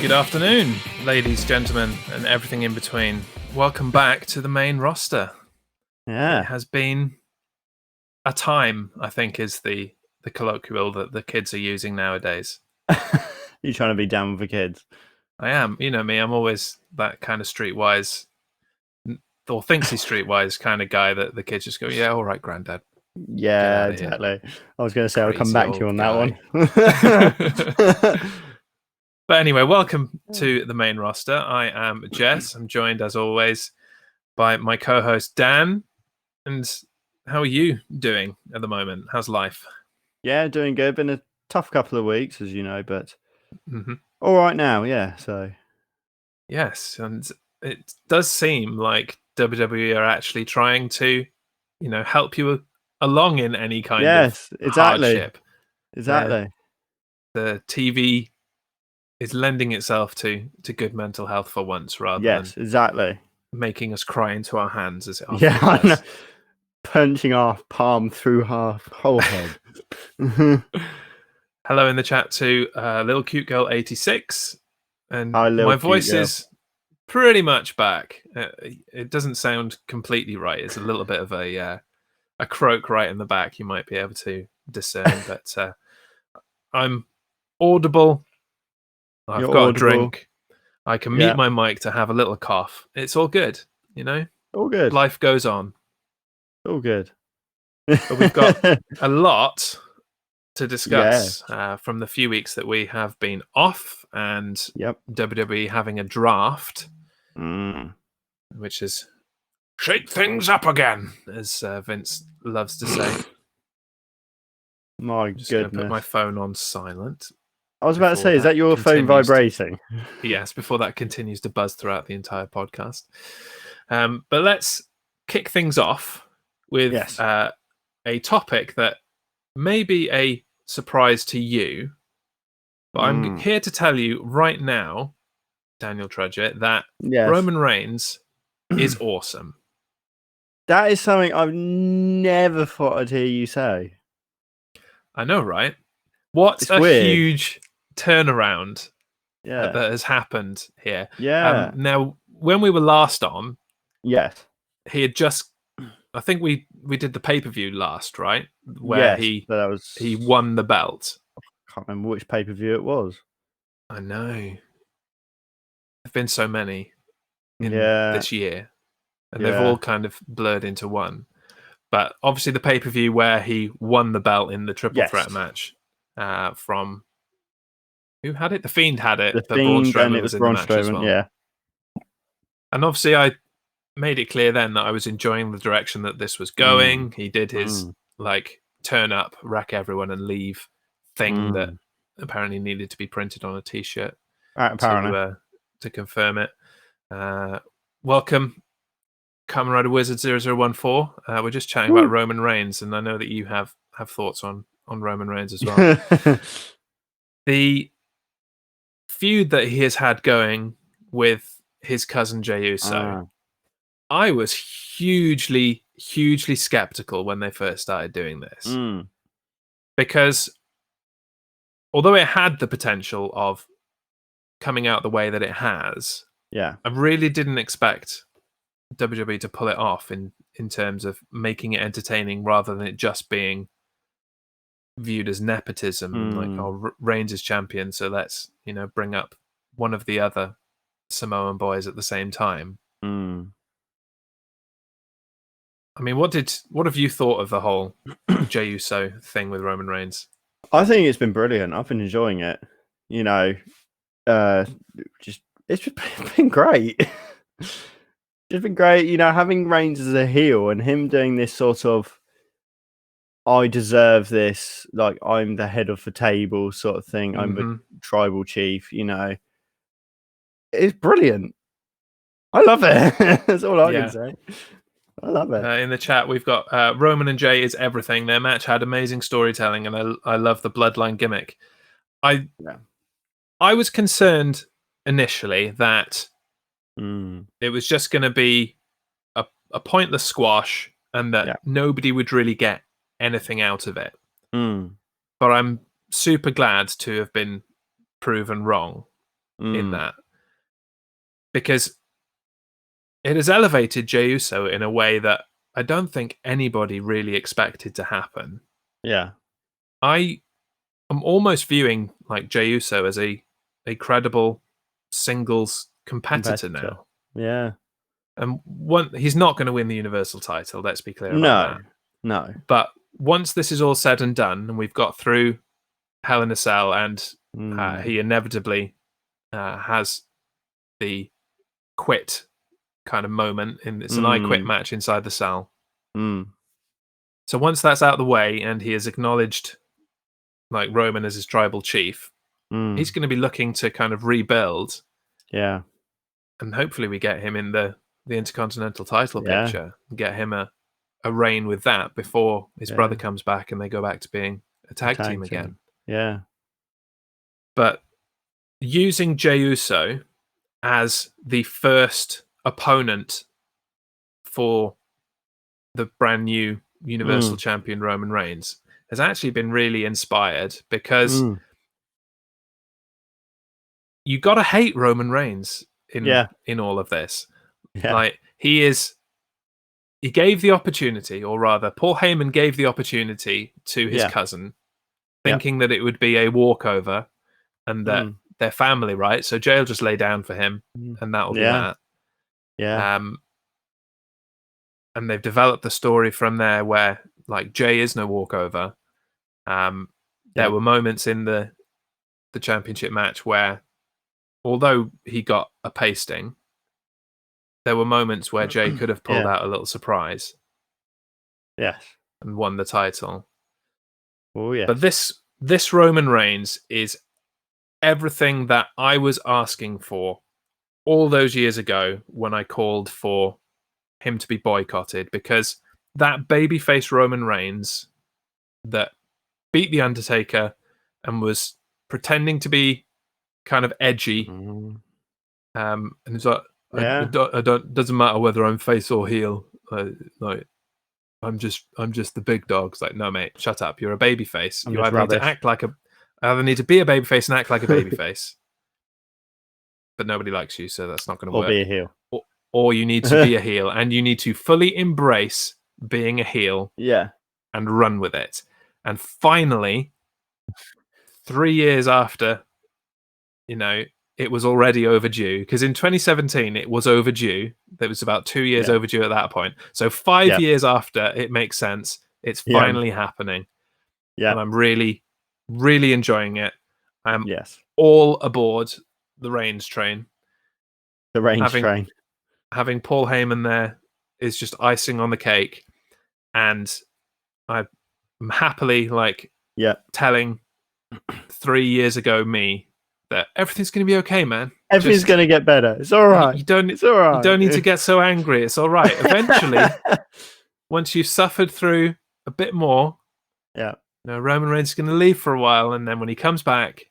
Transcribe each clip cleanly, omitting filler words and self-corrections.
Good afternoon, ladies, gentlemen, and everything in between. Welcome back to the main roster. Yeah. It has been a time, I think, is the colloquial that the kids are using nowadays. You trying to be down with the kids? I am. You know me, I'm always that kind of streetwise, or thinks he's streetwise kind of guy that the kids just go, yeah, all right, granddad. Yeah, exactly. I was going to say, I'll come Crazy back to you old on that one. But anyway, welcome to the main roster. I am Jez. I'm joined, as always, by my co-host, Dan. And how are you doing at the moment? How's life? Yeah, doing good. Been a tough couple of weeks, as you know, but Mm-hmm. all right now, yeah. So Yes, and it does seem like WWE are actually trying to, help you along in any kind of hardship. Exactly. The TV is lending itself to good mental health for once, rather than exactly. making us cry into our hands as it often Yeah, I know. does. Punching our palm through our whole head. Hello in the chat to Little Cute Girl 86, and Hi, Little my Cute voice Girl. is pretty much back. It doesn't sound completely right. It's a little bit of a croak right in the back. You might be able to discern, but I'm audible. I've You're got audible. a drink. I can mute my mic to have a little cough. It's all good, All good. Life goes on. All good. But we've got a lot to discuss from the few weeks that we have been off, and WWE having a draft, which is shake things up again, as Vince loves to say. My I'm just going to put my goodness. phone on silent. I was about to say, is that your phone vibrating? Yes, before that continues to buzz throughout the entire podcast. But let's kick things off with a topic that may be a surprise to you, but I'm here to tell you right now, Daniel Trudgett, that Roman Reigns is awesome. That is something I've never thought I'd hear you say. I know, right? What a huge turnaround that has happened here. Yeah. Now, when we were last on, he had just, I think we did the pay-per-view last, right? Where he won the belt. I can't remember which pay-per-view it was. I know. There've been so many in this year, and they've all kind of blurred into one. But obviously the pay-per-view where he won the belt in the triple threat match from... Who had it? The Fiend had it, but Braun Strowman was in the match as well. Yeah. And obviously I made it clear then that I was enjoying the direction that this was going. He did his turn up, wreck everyone and leave thing that apparently needed to be printed on a t-shirt to confirm it. Welcome, Kamen Rider Wizard 0014. We're just chatting about Roman Reigns, and I know that you have thoughts on Roman Reigns as well. The feud that he has had going with his cousin Jey Uso, I was hugely skeptical when they first started doing this. Because although it had the potential of coming out the way that it has, I really didn't expect WWE to pull it off in terms of making it entertaining rather than it just being viewed as nepotism. Like, oh, Reigns is champion, so let's bring up one of the other Samoan boys at the same time. I mean, what have you thought of the whole Jey Uso thing with Roman Reigns? I think it's been brilliant. I've been enjoying it. It's been great. It's been great, having Reigns as a heel and him doing this sort of I deserve this, like I'm the head of the table sort of thing. I'm the tribal chief, It's brilliant. I love it. That's all I can say. I love it. In the chat, we've got Roman and Jey is everything. Their match had amazing storytelling, and I love the bloodline gimmick. I was concerned initially that it was just going to be a pointless squash, and that nobody would really get anything out of it. But I'm super glad to have been proven wrong. in that, because it has elevated Jey Uso in a way that I don't think anybody really expected to happen. Yeah. I am almost viewing like Jey Uso as a credible singles competitor now. Yeah. And he's not going to win the Universal title, let's be clear about that. No. But once this is all said and done, and we've got through Hell in a Cell, and he inevitably has the quit kind of moment, and it's an I quit match inside the cell. So once that's out of the way, and he has acknowledged like Roman as his tribal chief, he's going to be looking to kind of rebuild. Yeah. And hopefully we get him in the Intercontinental title picture, get him a reign with that before his brother comes back and they go back to being a tag team again. Yeah. But using Jey Uso as the first opponent for the brand new Universal Champion Roman Reigns has actually been really inspired, because you got to hate Roman Reigns in all of this. Yeah. Like, he gave the opportunity, or rather Paul Heyman gave the opportunity to his cousin, thinking that it would be a walkover and that they're family, right? So Jey will just lay down for him and that'll be that. Yeah. And they've developed the story from there where like Jey is no walkover. There were moments in the championship match where, although he got a pasting, there were moments where Jey could have pulled out a little surprise. Yes. And won the title. Oh yeah. But this Roman Reigns is everything that I was asking for all those years ago when I called for him to be boycotted, because that babyface Roman Reigns that beat The Undertaker and was pretending to be kind of edgy, and it's like, I don't doesn't matter whether I'm face or heel, like I'm just the big dog. It's like, no mate, shut up, you're a babyface. You either need to act like either need to be a babyface and act like a babyface, but nobody likes you, so that's not going to work. Or be a heel. Or you need to be a heel, and you need to fully embrace being a heel and run with it. And finally, 3 years after, it was already overdue, because in 2017 it was overdue. It was about 2 years overdue at that point. So 5 years after, it makes sense. It's finally happening. Yeah. And I'm really, really enjoying it. I'm all aboard the Reigns train. The Reigns train. Having Paul Heyman there is just icing on the cake. And I'm happily telling 3 years ago me that everything's going to be okay, man. Everything's going to get better. It's all right. It's all right. You don't need to get so angry. It's all right. Eventually, once you've suffered through a bit more, Roman Reigns is going to leave for a while, and then when he comes back,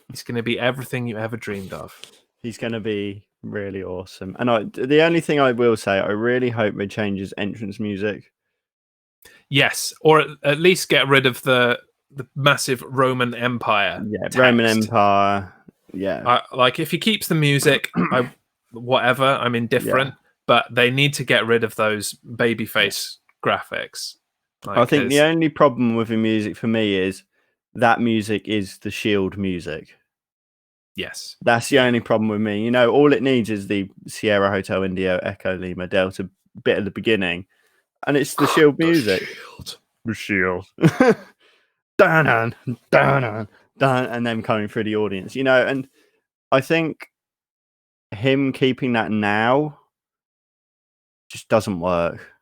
he's going to be everything you ever dreamed of. He's going to be really awesome. And the only thing I will say, I really hope they change his entrance music. Yes, or at least get rid of the massive Roman Empire. Yeah, text. Roman Empire. Yeah. Like, if he keeps the music, whatever, I'm indifferent. But they need to get rid of those babyface graphics. I think the only problem with the music for me is that music is the Shield music. Yes. That's the only problem with me. All it needs is the Sierra Hotel Indio Echo Lima Delta bit at the beginning, and it's the Shield music. The Shield. Dun, dun, dun, and them coming through the audience, and I think him keeping that now just doesn't work.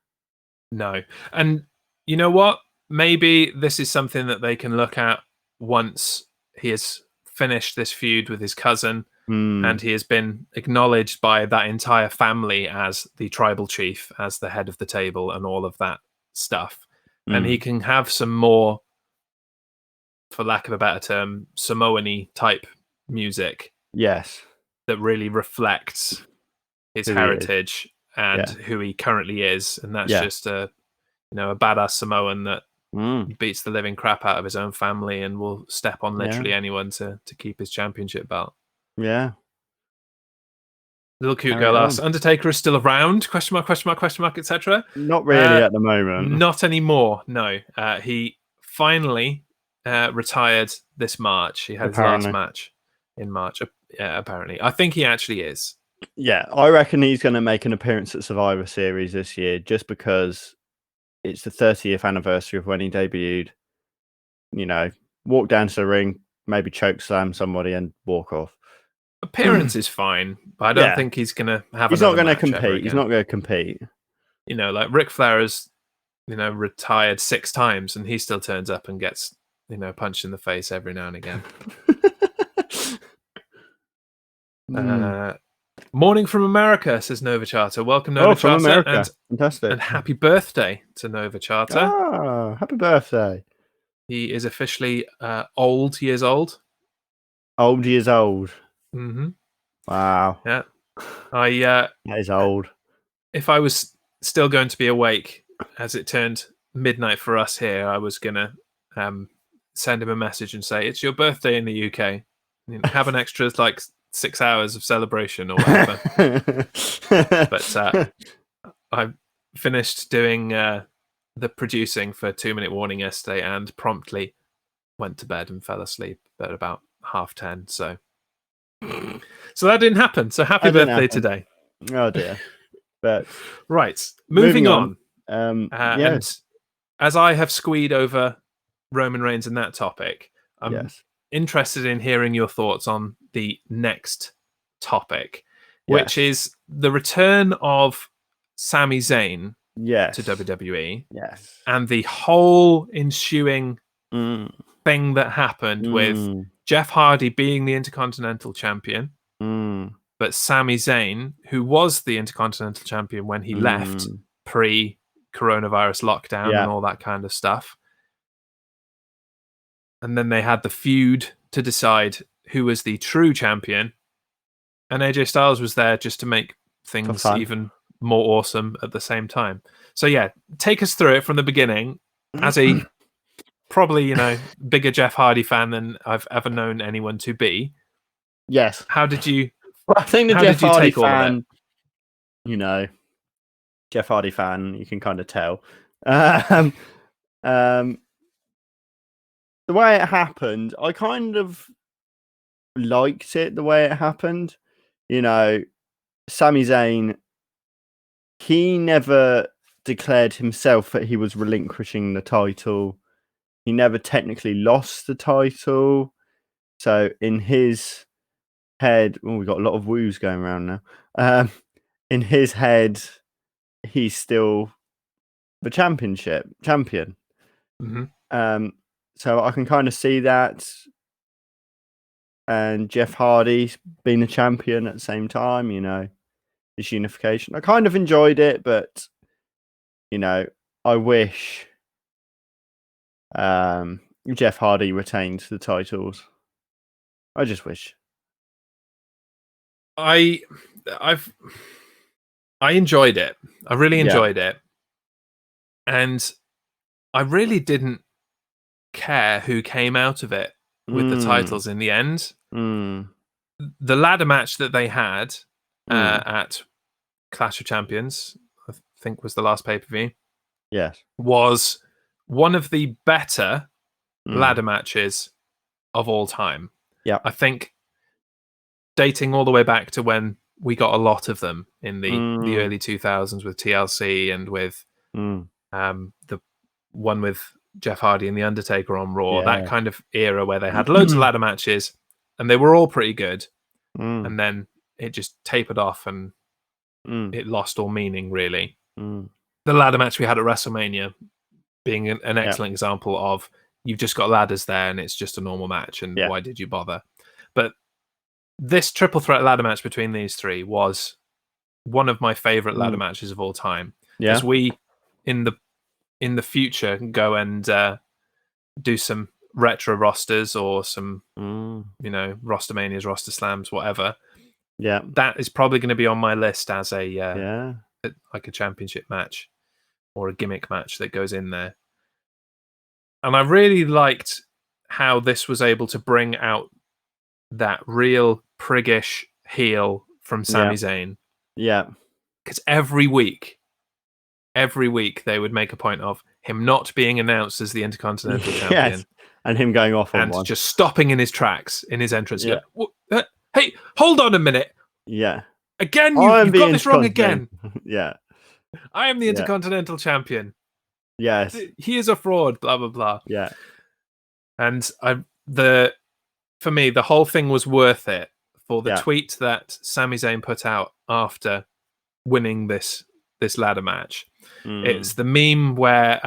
No. And you know what? Maybe this is something that they can look at once he has finished this feud with his cousin and he has been acknowledged by that entire family as the tribal chief, as the head of the table and all of that stuff. And he can have some more, for lack of a better term, Samoan-y type music. Yes. That really reflects his heritage and who he currently is. And that's just a badass Samoan that beats the living crap out of his own family and will step on literally anyone to keep his championship belt. Yeah. Little cute Carry girl it asks, on. Undertaker is still around? Question mark, question mark, question mark, etc. Not really at the moment. Not anymore, no. He finally retired this March. He had his last Apparently. match in March, apparently. I think he actually is. Yeah, I reckon he's going to make an appearance at Survivor Series this year just because it's the 30th anniversary of when he debuted. You know, walk down to the ring, maybe choke slam somebody and walk off. Appearance is fine, but I don't think he's going to have He's not another going to match ever compete. He's again. not going to compete. You know, like Ric Flair has, retired 6 times and he still turns up and gets, punched in the face every now and again. Morning from America, says Nova Charter. Welcome, Nova Charter. From America. Fantastic. And happy birthday to Nova Charter. Ah, happy birthday. He is officially old years old. Old years old. Mm-hmm. Wow. Yeah. That is old. If I was still going to be awake as it turned midnight for us here, I was going to send him a message and say, it's your birthday in the UK. Have an extra 6 hours of celebration or whatever. But I finished doing the producing for 2 Minute Warning yesterday and promptly went to bed and fell asleep at about 10:30. So that didn't happen. So happy birthday today. Oh dear. But right, moving on. Yes. And as I have squeed over Roman Reigns and that topic, I'm interested in hearing your thoughts on the next topic, which is the return of Sami Zayn to WWE. Yes. And the whole ensuing thing that happened with Jeff Hardy being the Intercontinental Champion, but Sami Zayn, who was the Intercontinental Champion when he left pre-coronavirus lockdown and all that kind of stuff. And then they had the feud to decide who was the true champion. And AJ Styles was there just to make things even more awesome at the same time. So yeah, take us through it from the beginning as a probably, bigger Jeff Hardy fan than I've ever known anyone to be. Yes. How did you... I think the Jeff Hardy fan, Jeff Hardy fan, you can kind of tell. The way it happened, I kind of liked it the way it happened. Sami Zayn, he never declared himself that he was relinquishing the title. He never technically lost the title. So in his head, we've got a lot of woos going around now. In his head, he's still the champion. Mm-hmm. So I can kind of see that. And Jeff Hardy being a champion at the same time, this unification. I kind of enjoyed it, but I wish Jeff Hardy retained the titles. I just wish. I enjoyed it. I really enjoyed it. And I really didn't care who came out of it with the titles in the end. The ladder match that they had at Clash of Champions, I think was the last pay-per-view. Yes. Was one of the better ladder matches of all time. Yeah. I think dating all the way back to when we got a lot of them in the early 2000s with TLC and with the one with Jeff Hardy and The Undertaker on Raw, that kind of era where they had loads of ladder matches and they were all pretty good. And then it just tapered off and it lost all meaning, really. The ladder match we had at WrestleMania being an excellent example of you've just got ladders there and it's just a normal match and why did you bother? But this triple threat ladder match between these three was one of my favorite ladder matches of all time. As we in the future go and do some retro rosters or some roster manias, roster slams, whatever. That is probably going to be on my list as a like a championship match or a gimmick match that goes in there. And I really liked how this was able to bring out that real priggish heel from Sami Zayn. Yeah. Because every week they would make a point of him not being announced as the Intercontinental Champion. Yes. And him going off on and one. just stopping in his tracks in his entrance. Yeah. Hey, hold on a minute. Yeah. Again, you've got this wrong again. Yeah. I am the Intercontinental Champion. Yes. He is a fraud, blah, blah, blah. Yeah. And for me, the whole thing was worth it for the tweet that Sami Zayn put out after winning this ladder match. It's the meme where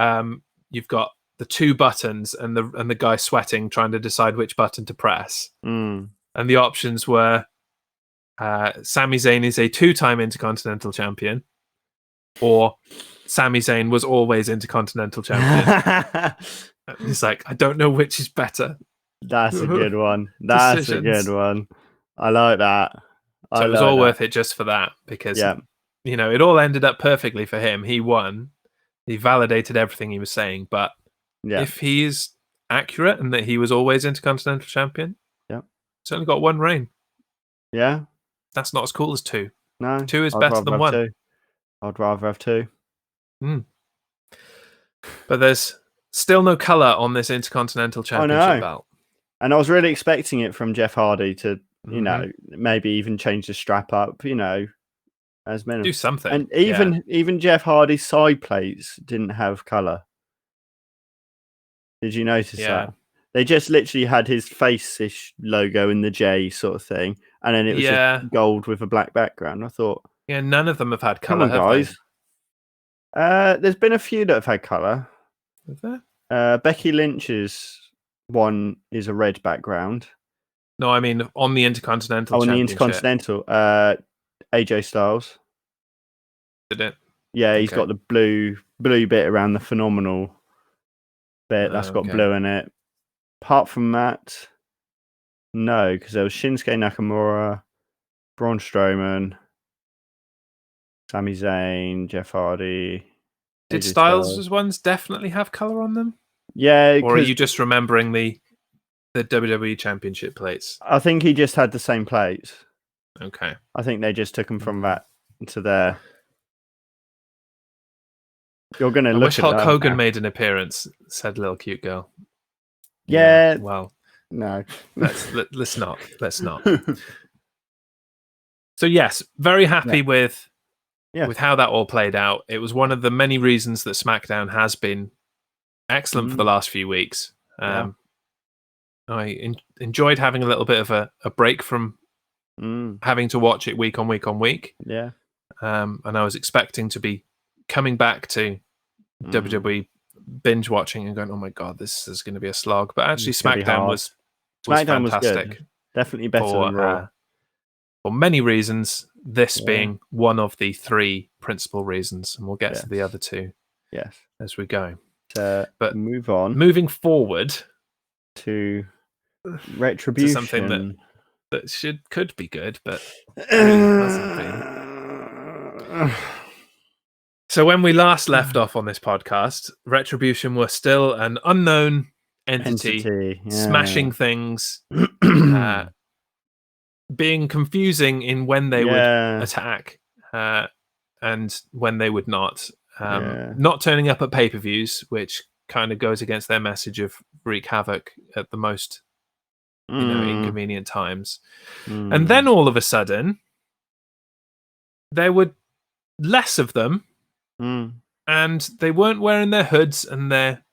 you've got the two buttons and the guy sweating trying to decide which button to press. And the options were Sami Zayn is a 2-time Intercontinental Champion, or Sami Zayn was always Intercontinental Champion. He's like, I don't know which is better. That's a good one. That's a good one. I like that. So it was all worth it just for that, because it all ended up perfectly for him. He won. He validated everything he was saying, but if he is accurate and that he was always Intercontinental Champion, he's only got one reign. Yeah. That's not as cool as 2. No. 2 is better than 1. 2. I'd rather have 2. But there's still no colour on this Intercontinental Championship belt. And I was really expecting it from Jeff Hardy to, maybe even change the strap up, as minimum. Do something. And even Jeff Hardy's side plates didn't have colour. Did you notice that? They just literally had his face-ish logo in the J sort of thing. And then it was just gold with a black background. I thought... Yeah, none of them have had colour, come on, guys. There's been a few that have had colour. Is there? Becky Lynch's one is a red background. No, I mean on the Intercontinental Championship. On the Intercontinental. AJ Styles. Did it? Yeah, he's got the blue bit around the phenomenal bit. That's got blue in it. Apart from that, no, because there was Shinsuke Nakamura, Braun Strowman, Sami Zayn, Jeff Hardy. Did Styles' ones definitely have colour on them? Yeah. Or are you just remembering the WWE Championship plates? I think he just had the same plates. Okay. I think they just took them from that to there. You're going to look wish at Hulk that Hogan now. made an appearance, said little cute girl. Yeah. Well, no. Let's not. Let's not. So yes, very happy with how that all played out. It was one of the many reasons that SmackDown has been excellent for the last few weeks. I enjoyed having a little bit of a break from having to watch it week on week on week. Yeah. And I was expecting to be coming back to WWE binge watching and going, oh my God, this is going to be a slog. But actually SmackDown was fantastic. Was good. Definitely better than Raw. For many reasons, this being one of the 3 principal reasons, and we'll get to the other 2 as we go. But moving forward to Retribution, to something that could be good, but hasn't been. So when we last left off on this podcast, Retribution were still an unknown entity. Smashing things, being confusing in when they would attack and when they would not. Not turning up at pay-per-views, which kind of goes against their message of wreak havoc at the most inconvenient times. And then all of a sudden, there were less of them, and they weren't wearing their hoods and their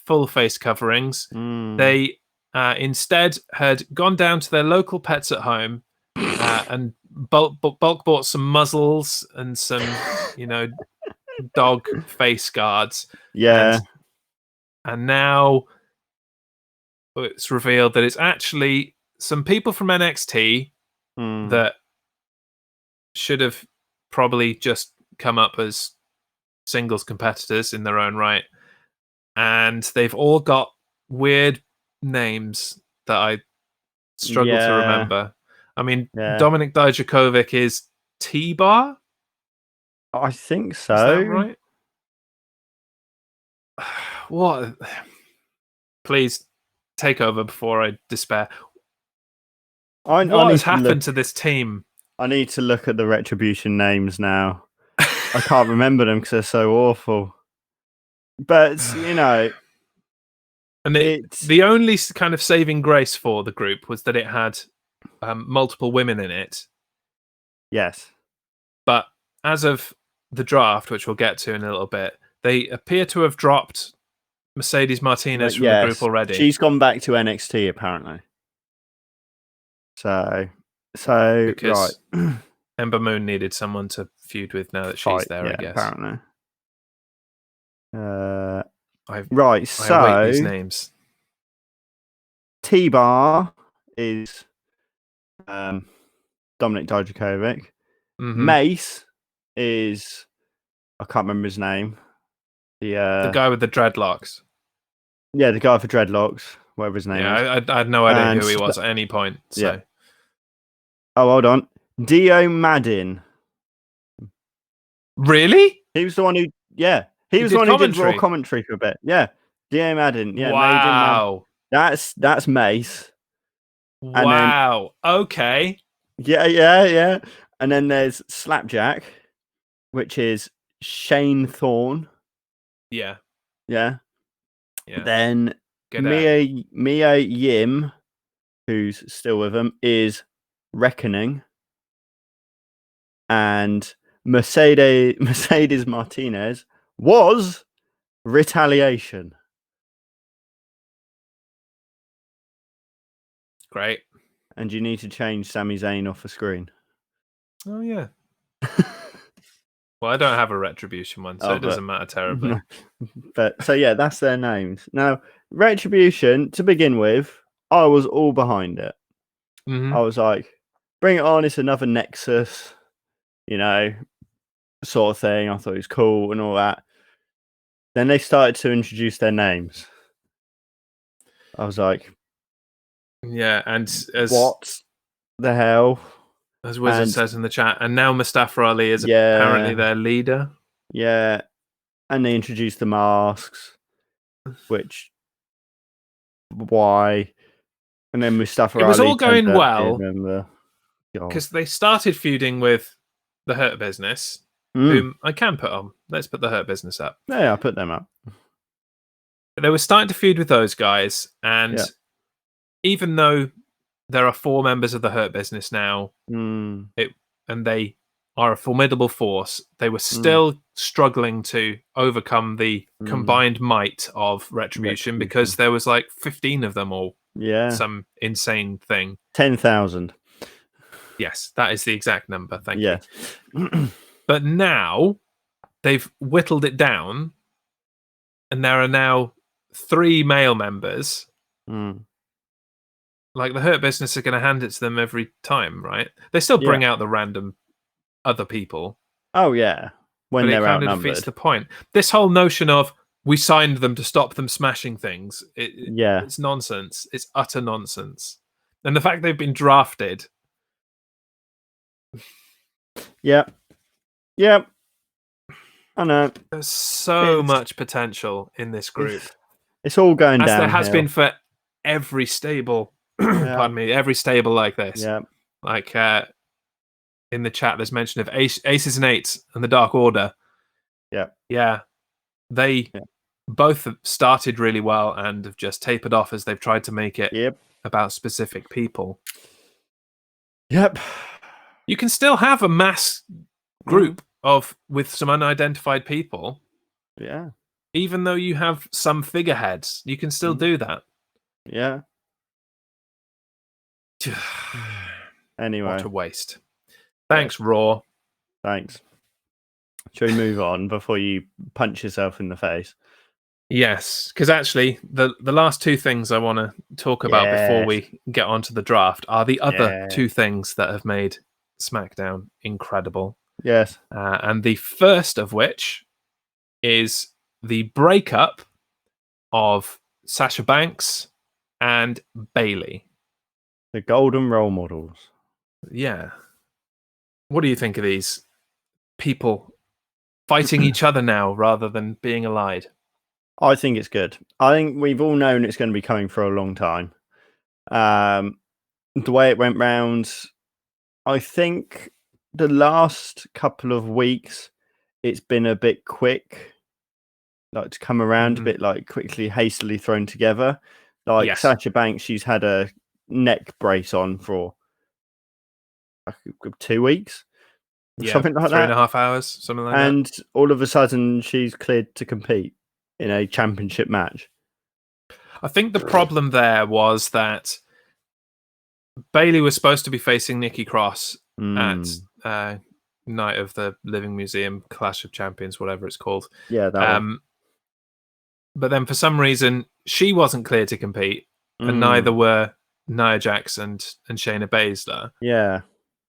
full face coverings. They instead had gone down to their local Pets at Home and bulk bought some muzzles and some, dog face guards. Yeah. And now it's revealed that it's actually some people from NXT that should have probably just come up as singles competitors in their own right. And they've all got weird names that I struggle to remember. I mean, Dominik Dijakovic is T-Bar? I think so. Is that right? What? Please take over before I despair. What has happened to this team? I need to look at the Retribution names now. I can't remember them because they're so awful. But and the only kind of saving grace for the group was that it had multiple women in it. Yes. But as of the draft, which we'll get to in a little bit, they appear to have dropped Mercedes Martinez from the group already. She's gone back to NXT apparently. So because right. Ember Moon needed someone to feud with now that she's there, I guess. Apparently. I await these names. T-Bar is Dominik Dijakovic. Mm-hmm. Mace is, I can't remember his name. The guy with the dreadlocks. Yeah, the guy with the dreadlocks, whatever his name is. Yeah, I had no idea who he was at any point. So. Yeah. Oh, hold on. Dio Madden. Really? He was the one who, he was the one who did Raw commentary for a bit. Yeah, Dio Madden. Yeah, wow. That's Mace. Wow. Okay. Yeah. And then there's Slapjack, which is Shane Thorne. Yeah. Then Mia Yim, who's still with them, is Reckoning. And Mercedes Martinez was Retaliation. Great. And you need to change Sami Zayn off the screen. Oh, yeah. Well, I don't have a Retribution one, so it doesn't matter terribly. But so, yeah, that's their names. Now, Retribution, to begin with, I was all behind it. Mm-hmm. I was like, bring it on. It's another Nexus, sort of thing. I thought it was cool and all that. Then they started to introduce their names. I was like, yeah, and what the hell? As Wizard says in the chat, and now Mustafa Ali is apparently their leader. Yeah, and they introduced the masks, which why? And then Mustafa Ali. It was all going well because they started feuding with the Hurt Business, whom I can put on. Let's put the Hurt Business up. Yeah, I'll put them up. They were starting to feud with those guys, and even though there are 4 members of the Hurt Business now, and they are a formidable force, they were still struggling to overcome the combined might of Retribution because there was like 15 of them all. Yeah. Some insane thing. 10,000. Yes, that is the exact number. Thank you. But now they've whittled it down, and there are now 3 male members. Like the Hurt Business are going to hand it to them every time, right? They still bring out the random other people. Oh yeah, when they're outnumbered. It kind of defeats the point. This whole notion of we signed them to stop them smashing things. It's nonsense. It's utter nonsense. And the fact they've been drafted. Yep. I know. There's so much potential in this group. It's all going down. As there has been for every stable. Pardon me. Every stable like this. Yeah. Like in the chat, there's mention of Aces and Eights and the Dark Order. Yeah. Yeah. They both have started really well and have just tapered off as they've tried to make it about specific people. Yep. You can still have a mass group with some unidentified people. Yeah. Even though you have some figureheads, you can still do that. Yeah. Anyway. What a waste. Thanks, Raw. Thanks. Shall we move on before you punch yourself in the face? Yes, because actually, the last 2 things I want to talk about before we get onto the draft are the other 2 things that have made SmackDown incredible. Yes. And the first of which is the breakup of Sasha Banks and Bayley. The golden role models. Yeah. What do you think of these people fighting each other now rather than being allied? I think it's good. I think we've all known it's going to be coming for a long time. the way it went round, I think the last couple of weeks it's been a bit quick, like to come around a bit, like quickly, hastily thrown together. Like Yes. Sasha Banks, she's had a neck brace on for 2 weeks, something like that. 3.5 hours, something like that. And all of a sudden, she's cleared to compete in a championship match. I think the problem there was that Bayley was supposed to be facing Nikki Cross at Night of the Living Museum, Clash of Champions, whatever it's called. Yeah, that one. But then for some reason, she wasn't cleared to compete, and neither were Nia Jax and Shayna Baszler. Yeah.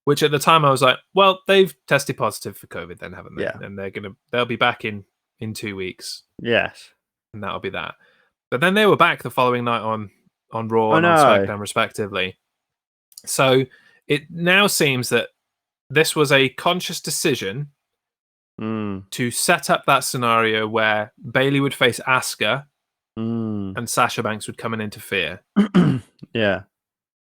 Which at the time I was like, well, they've tested positive for COVID then, haven't they? Yeah. And they'll be back in 2 weeks. Yes. And that'll be that. But then they were back the following night on Raw and on SmackDown, respectively. So it now seems that this was a conscious decision to set up that scenario where Bayley would face Asuka and Sasha Banks would come and interfere. Yeah.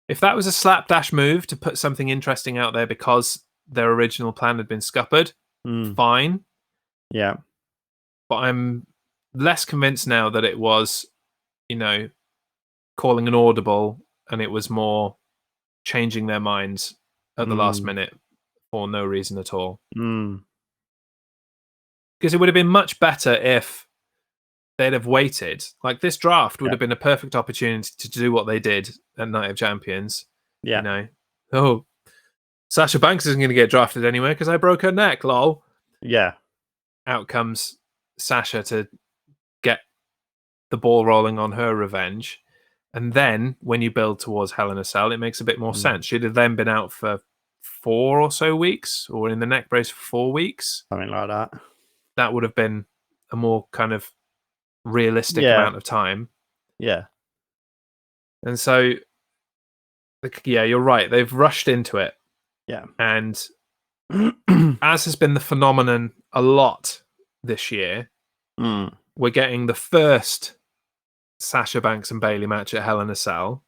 If that was a slapdash move to put something interesting out there because their original plan had been scuppered, fine. Yeah. But I'm less convinced now that it was, calling an audible, and it was more changing their minds at the last minute for no reason at all. Because it would have been much better if they'd have waited. Like, this draft would have been a perfect opportunity to do what they did at Night of Champions. Yeah. Sasha Banks isn't going to get drafted anyway because I broke her neck, lol. Yeah. Out comes Sasha to get the ball rolling on her revenge. And then when you build towards Hell in a Cell, it makes a bit more sense. She'd have then been out for 4 or so weeks, or in the neck brace for 4 weeks. Something like that. That would have been a more kind of realistic amount of time. Yeah. And so, you're right. They've rushed into it. Yeah. And as has been the phenomenon a lot this year, we're getting the first Sasha Banks and Bayley match at Hell in a Cell.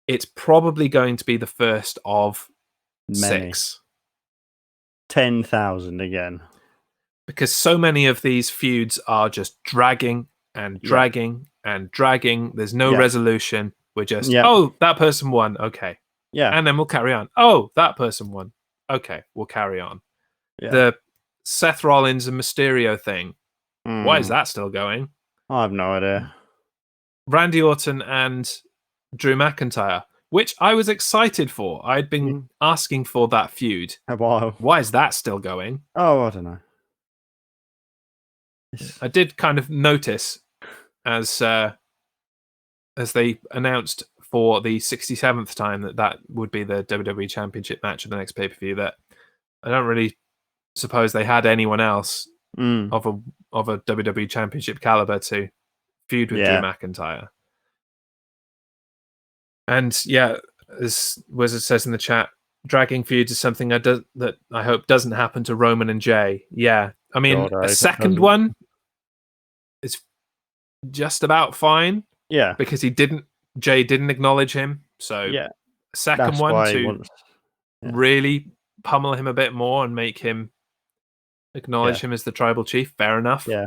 It's probably going to be the first of 6. 10,000 again. Because so many of these feuds are just dragging and dragging and dragging. There's no resolution. We're just, that person won. Okay. Yeah. And then we'll carry on. Oh, that person won. Okay, we'll carry on. Yeah. The Seth Rollins and Mysterio thing. Why is that still going? I have no idea. Randy Orton and Drew McIntyre, which I was excited for. I'd been asking for that feud. A while. Why is that still going? Oh, I don't know. I did kind of notice as they announced for the 67th time that would be the WWE Championship match of the next pay-per-view, that I don't really suppose they had anyone else of a WWE Championship caliber to feud with Drew McIntyre. And as Wizard says in the chat, dragging feuds is something that I hope doesn't happen to Roman and Jay. Yeah, I mean, a second one is just about fine. Yeah, because Jay didn't acknowledge him. So a second one to really pummel him a bit more and make him acknowledge him as the tribal chief. Fair enough. Yeah.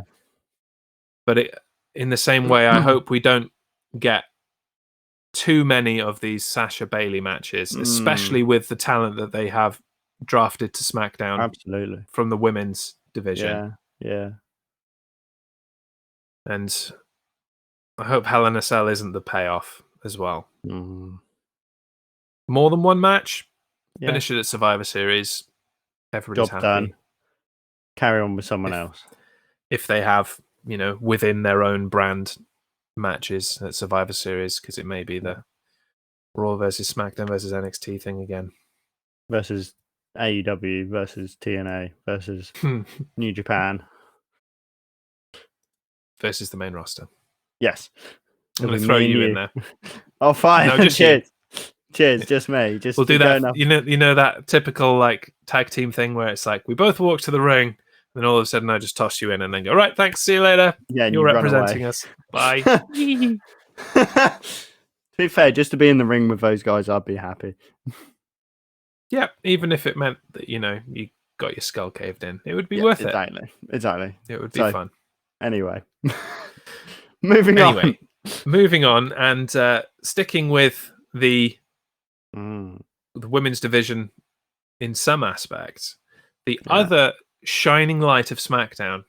But in the same way, I hope we don't get too many of these Sasha Bayley matches, especially with the talent that they have drafted to SmackDown. Absolutely. From the women's division. Yeah. And I hope Hell in a Cell isn't the payoff as well. More than one match, finish it at Survivor Series. Everybody's Job happy. done. Carry on with someone else. If they have, within their own brand matches at Survivor Series, because it may be the Raw versus SmackDown versus NXT thing again. Versus AEW versus TNA versus New Japan. Versus the main roster. Yes. I'm going to throw you in there. Oh, fine. No, just Cheers. Cheers, just me. We'll do that. You know that typical like tag team thing where it's like we both walk to the ring, then all of a sudden I just toss you in and then go, right, thanks, see you later. Yeah, you're representing us. Bye. To be fair, just to be in the ring with those guys, I'd be happy. Yeah, even if it meant that you got your skull caved in, it would be worth it. Exactly. It would be fun. Anyway, moving on, and sticking with the women's division in some aspects, the other shining light of SmackDown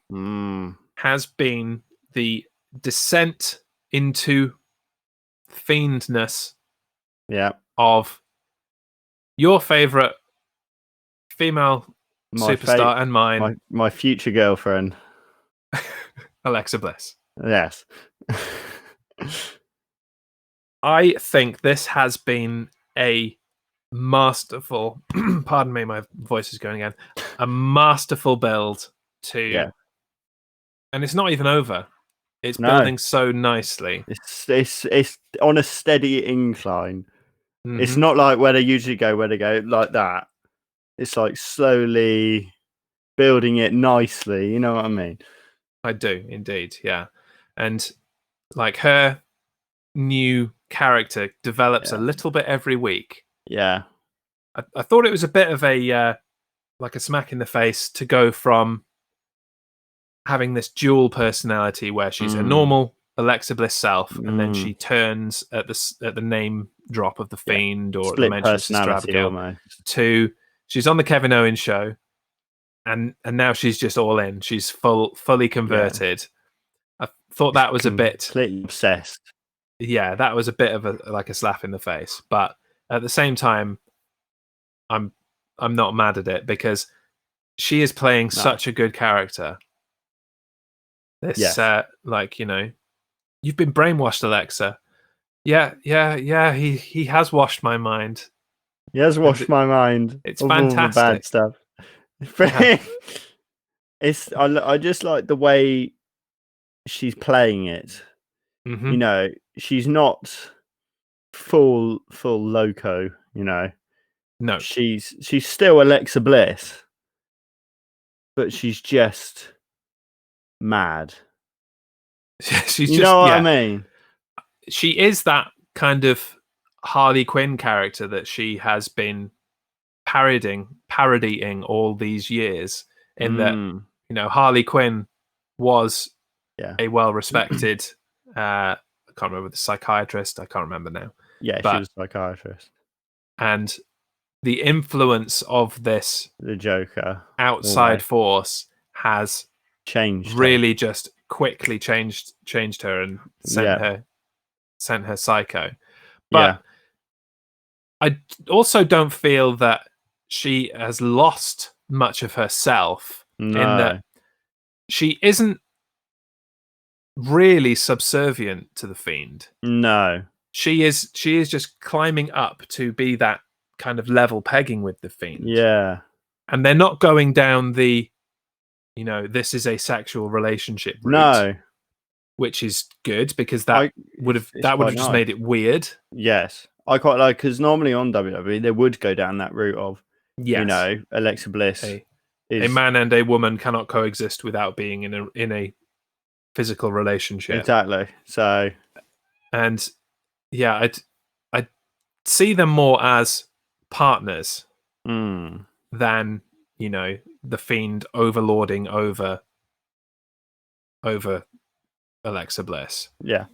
has been the descent into fiendness of your favorite female superstar and mine, my future girlfriend, Alexa Bliss. Yes. I think this has been a masterful pardon me, my voice is going again, a masterful build to and it's not even over. It's building so nicely. It's on a steady incline. It's not like where they usually go, like that. It's like slowly building it nicely. You know what I mean? I do indeed, yeah. And like her new character develops a little bit every week. Yeah. I thought it was a bit of a like a smack in the face to go from having this dual personality where she's her normal Alexa Bliss self, and then she turns at the name drop of the Fiend or split the mention of Sister Abigail to she's on the Kevin Owens show, and now she's just all in. She's fully converted. I thought that was a bit completely obsessed. Yeah, that was a bit of a slap in the face, but at the same time, I'm not mad at it because she is playing such a good character. This you've been brainwashed, Alexa. Yeah. He has washed my mind. He has washed my mind. It's fantastic. All the bad stuff. I just like the way she's playing it. You know, she's not full loco. You know, no, she's still Alexa Bliss, but she's just mad. She's you know what I mean? She is that kind of Harley Quinn character that she has been parodying all these years. In that, Harley Quinn was a well-respected. I can't remember the psychiatrist. I can't remember now. Yeah, she was a psychiatrist. And the influence of the Joker outside force has changed really just quickly changed her and sent her psycho. But I also don't feel that she has lost much of herself in that she isn't really subservient to the Fiend. No. She is just climbing up to be that kind of level pegging with the Fiend. Yeah. And they're not going down the this is a sexual relationship route. No. Which is good because that would have just made it weird. Yes. I quite like, because normally on WWE they would go down that route of Alexa Bliss. A man and a woman cannot coexist without being in a physical relationship. Exactly. So, and I see them more as partners than the Fiend overlording over Alexa Bliss. Yeah.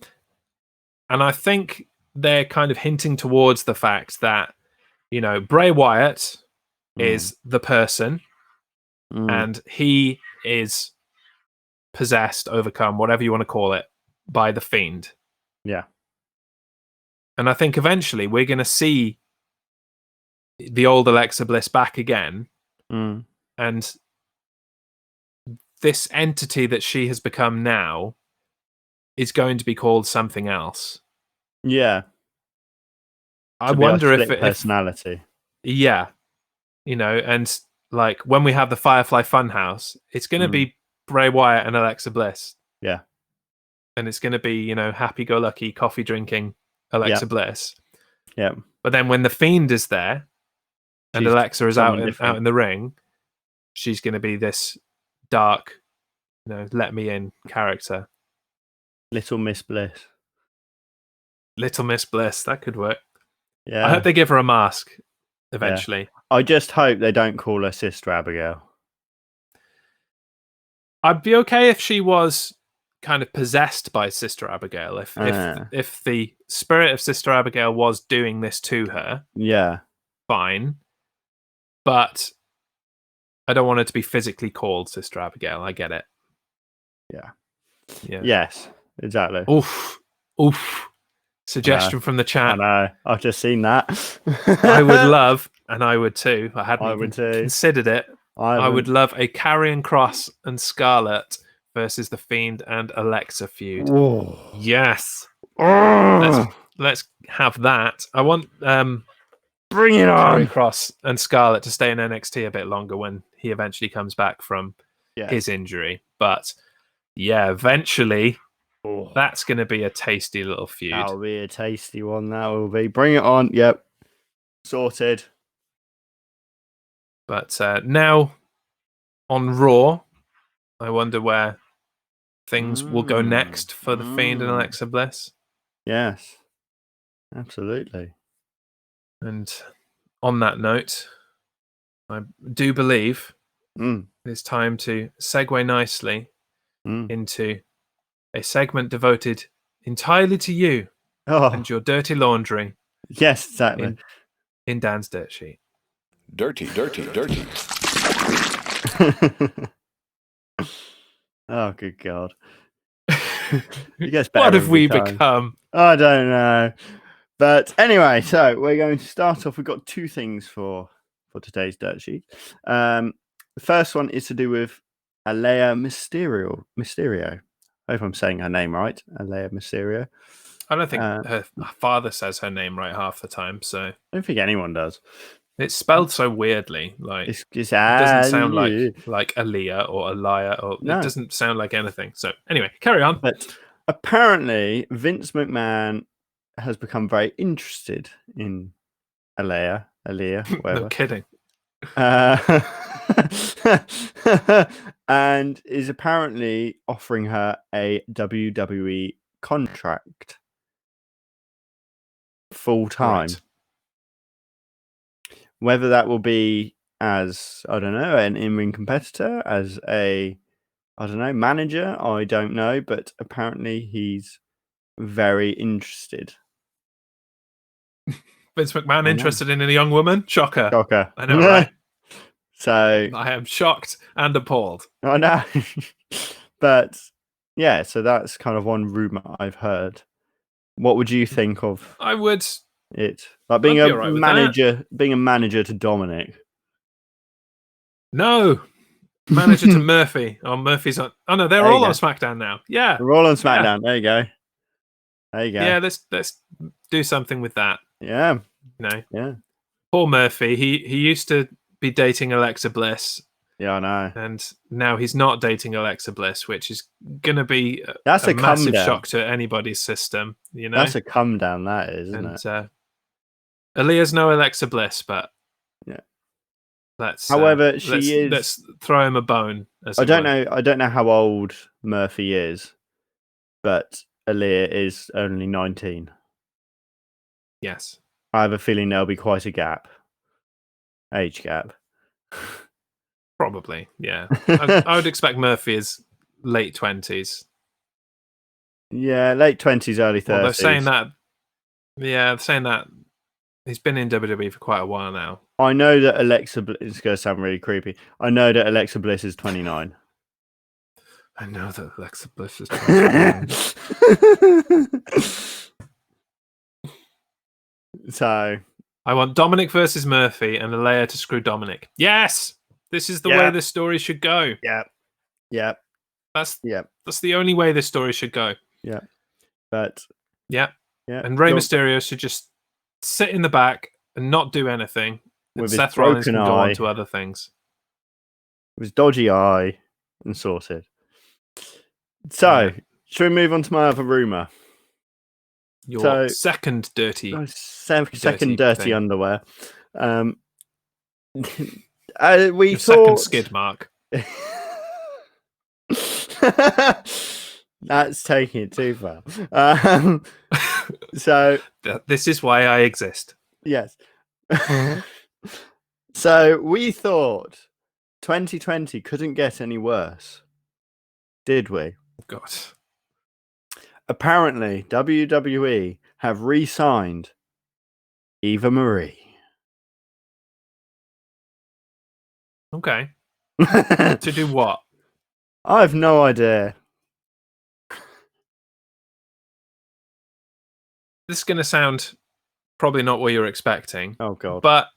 And I think they're kind of hinting towards the fact that Bray Wyatt is the person and he is possessed, overcome, whatever you want to call it, by the Fiend. Yeah. And I think eventually we're going to see the old Alexa Bliss back again. And this entity that she has become now is going to be called something else. Yeah. I wonder if personality. Yeah. And like when we have the Firefly Funhouse, it's going to be Bray Wyatt and Alexa Bliss. Yeah. And it's going to be, happy-go-lucky, coffee-drinking Alexa Bliss. Yeah. But then when the Fiend is there and Alexa is out in the ring, she's going to be this dark, let me in character. Little Miss Bliss. Little Miss Bliss. That could work. Yeah. I hope they give her a mask eventually. I just hope they don't call her Sister Abigail. I'd be okay if she was kind of possessed by Sister Abigail. If the spirit of Sister Abigail was doing this to her, fine. But I don't want her to be physically called Sister Abigail. I get it. Yeah. Yes, exactly. Oof. Suggestion from the chat. I know. I've just seen that. I would love, and I would too. I hadn't even considered it. I would love a Karrion Kross and Scarlett versus the Fiend and Alexa feud. Whoa. Yes. Let's have that. I want bring it on. Karrion Kross and Scarlett to stay in NXT a bit longer when he eventually comes back from his injury. But yeah, eventually that's going to be a tasty little feud. That'll be a tasty one. That will be. Bring it on. Yep. Sorted. But now on Raw, I wonder where things will go next for the Fiend and Alexa Bliss. Yes, absolutely. And on that note, I do believe it's time to segue nicely into a segment devoted entirely to you and your dirty laundry. Yes, exactly. In Dan's dirt sheet. Dirty. Oh, good God. It gets better. What have we become? I don't know. But anyway, so we're going to start off. We've got two things for today's dirt sheet. The first one is to do with Alea Mysterio. I hope I'm saying her name right. Alea Mysterio. I don't think her father says her name right half the time, so I don't think anyone does. It's spelled so weirdly, like it doesn't sound like Alea or Elia, or it doesn't sound like anything. So anyway, carry on. But apparently, Vince McMahon has become very interested in Alea, whatever. No kidding. And is apparently offering her a WWE contract full time. Right. Whether that will be as, I don't know, an in-ring competitor, as a, I don't know, manager, I don't know, but apparently he's very interested. Vince McMahon interested in a young woman? Shocker. I know, right? So I am shocked and appalled. I know. But yeah, so that's kind of one rumor I've heard. What would you think of it? Like being being a manager to Dominic. No. Manager to Murphy. Oh, Murphy's on. Oh no, they're all on SmackDown now. Yeah. They're all on SmackDown. Yeah. There you go. There you go. Yeah, let's do something with that. Yeah. Yeah. Poor Murphy. He used to be dating Alexa Bliss. Yeah, I know. And now he's not dating Alexa Bliss, which is gonna be a massive shock to anybody's system. You know, that's a come down. That is, isn't it? Aaliyah's no Alexa Bliss, but however, let's throw him a bone. I don't know how old Murphy is, but Aaliyah is only 19. Yes. I have a feeling there'll be quite a age gap. Probably, yeah. I would expect Murphy is late 20s. Yeah, late 20s, early 30s. Well, they're saying that he's been in WWE for quite a while now. I know that Alexa Bliss is going to sound really creepy. I know that Alexa Bliss is 29. I know that Alexa Bliss is 29. So I want Dominic versus Murphy and Alea to screw Dominic. Yes! This is the way this story should go. Yeah. That's the only way this story should go. Yeah. But and Rey Mysterio should just sit in the back and not do anything. And with Seth Rollins can go on to other things. With his dodgy eye and sorted. So, should we move on to my other rumor? Your second dirty underwear. We second skid mark. That's taking it too far. So this is why I exist. yes. So we thought 2020 couldn't get any worse, did we? God. Apparently, WWE have re-signed Eva Marie. Okay. To do what? I have no idea. This is going to sound probably not what you're expecting. Oh god. But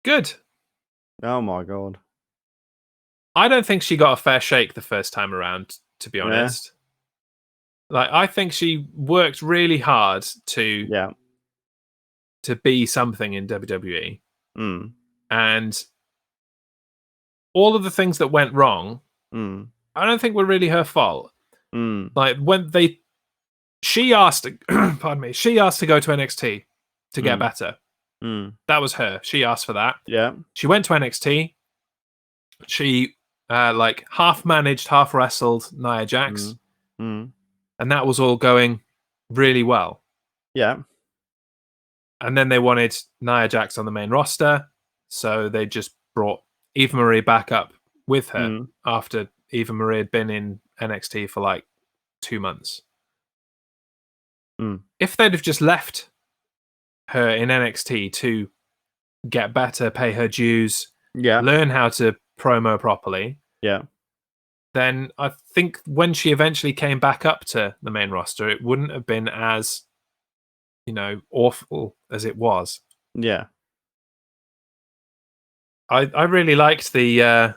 good. Oh my god. I don't think she got a fair shake the first time around, to be honest. Like, I think she worked really hard to be something in WWE. Mm. And all of the things that went wrong, I don't think were really her fault. Like, when she asked pardon me, she asked to go to NXT to get better. That was her. She asked for that. Yeah. She went to NXT. She like half managed, half wrestled Nia Jax. And that was all going really well. Yeah. And then they wanted Nia Jax on the main roster, so they just brought Eva Marie back up with her after Eva Marie had been in NXT for like 2 months. If they'd have just left her in NXT to get better, pay her dues, learn how to promo properly, then I think when she eventually came back up to the main roster, it wouldn't have been as, awful as it was. Yeah. I really liked the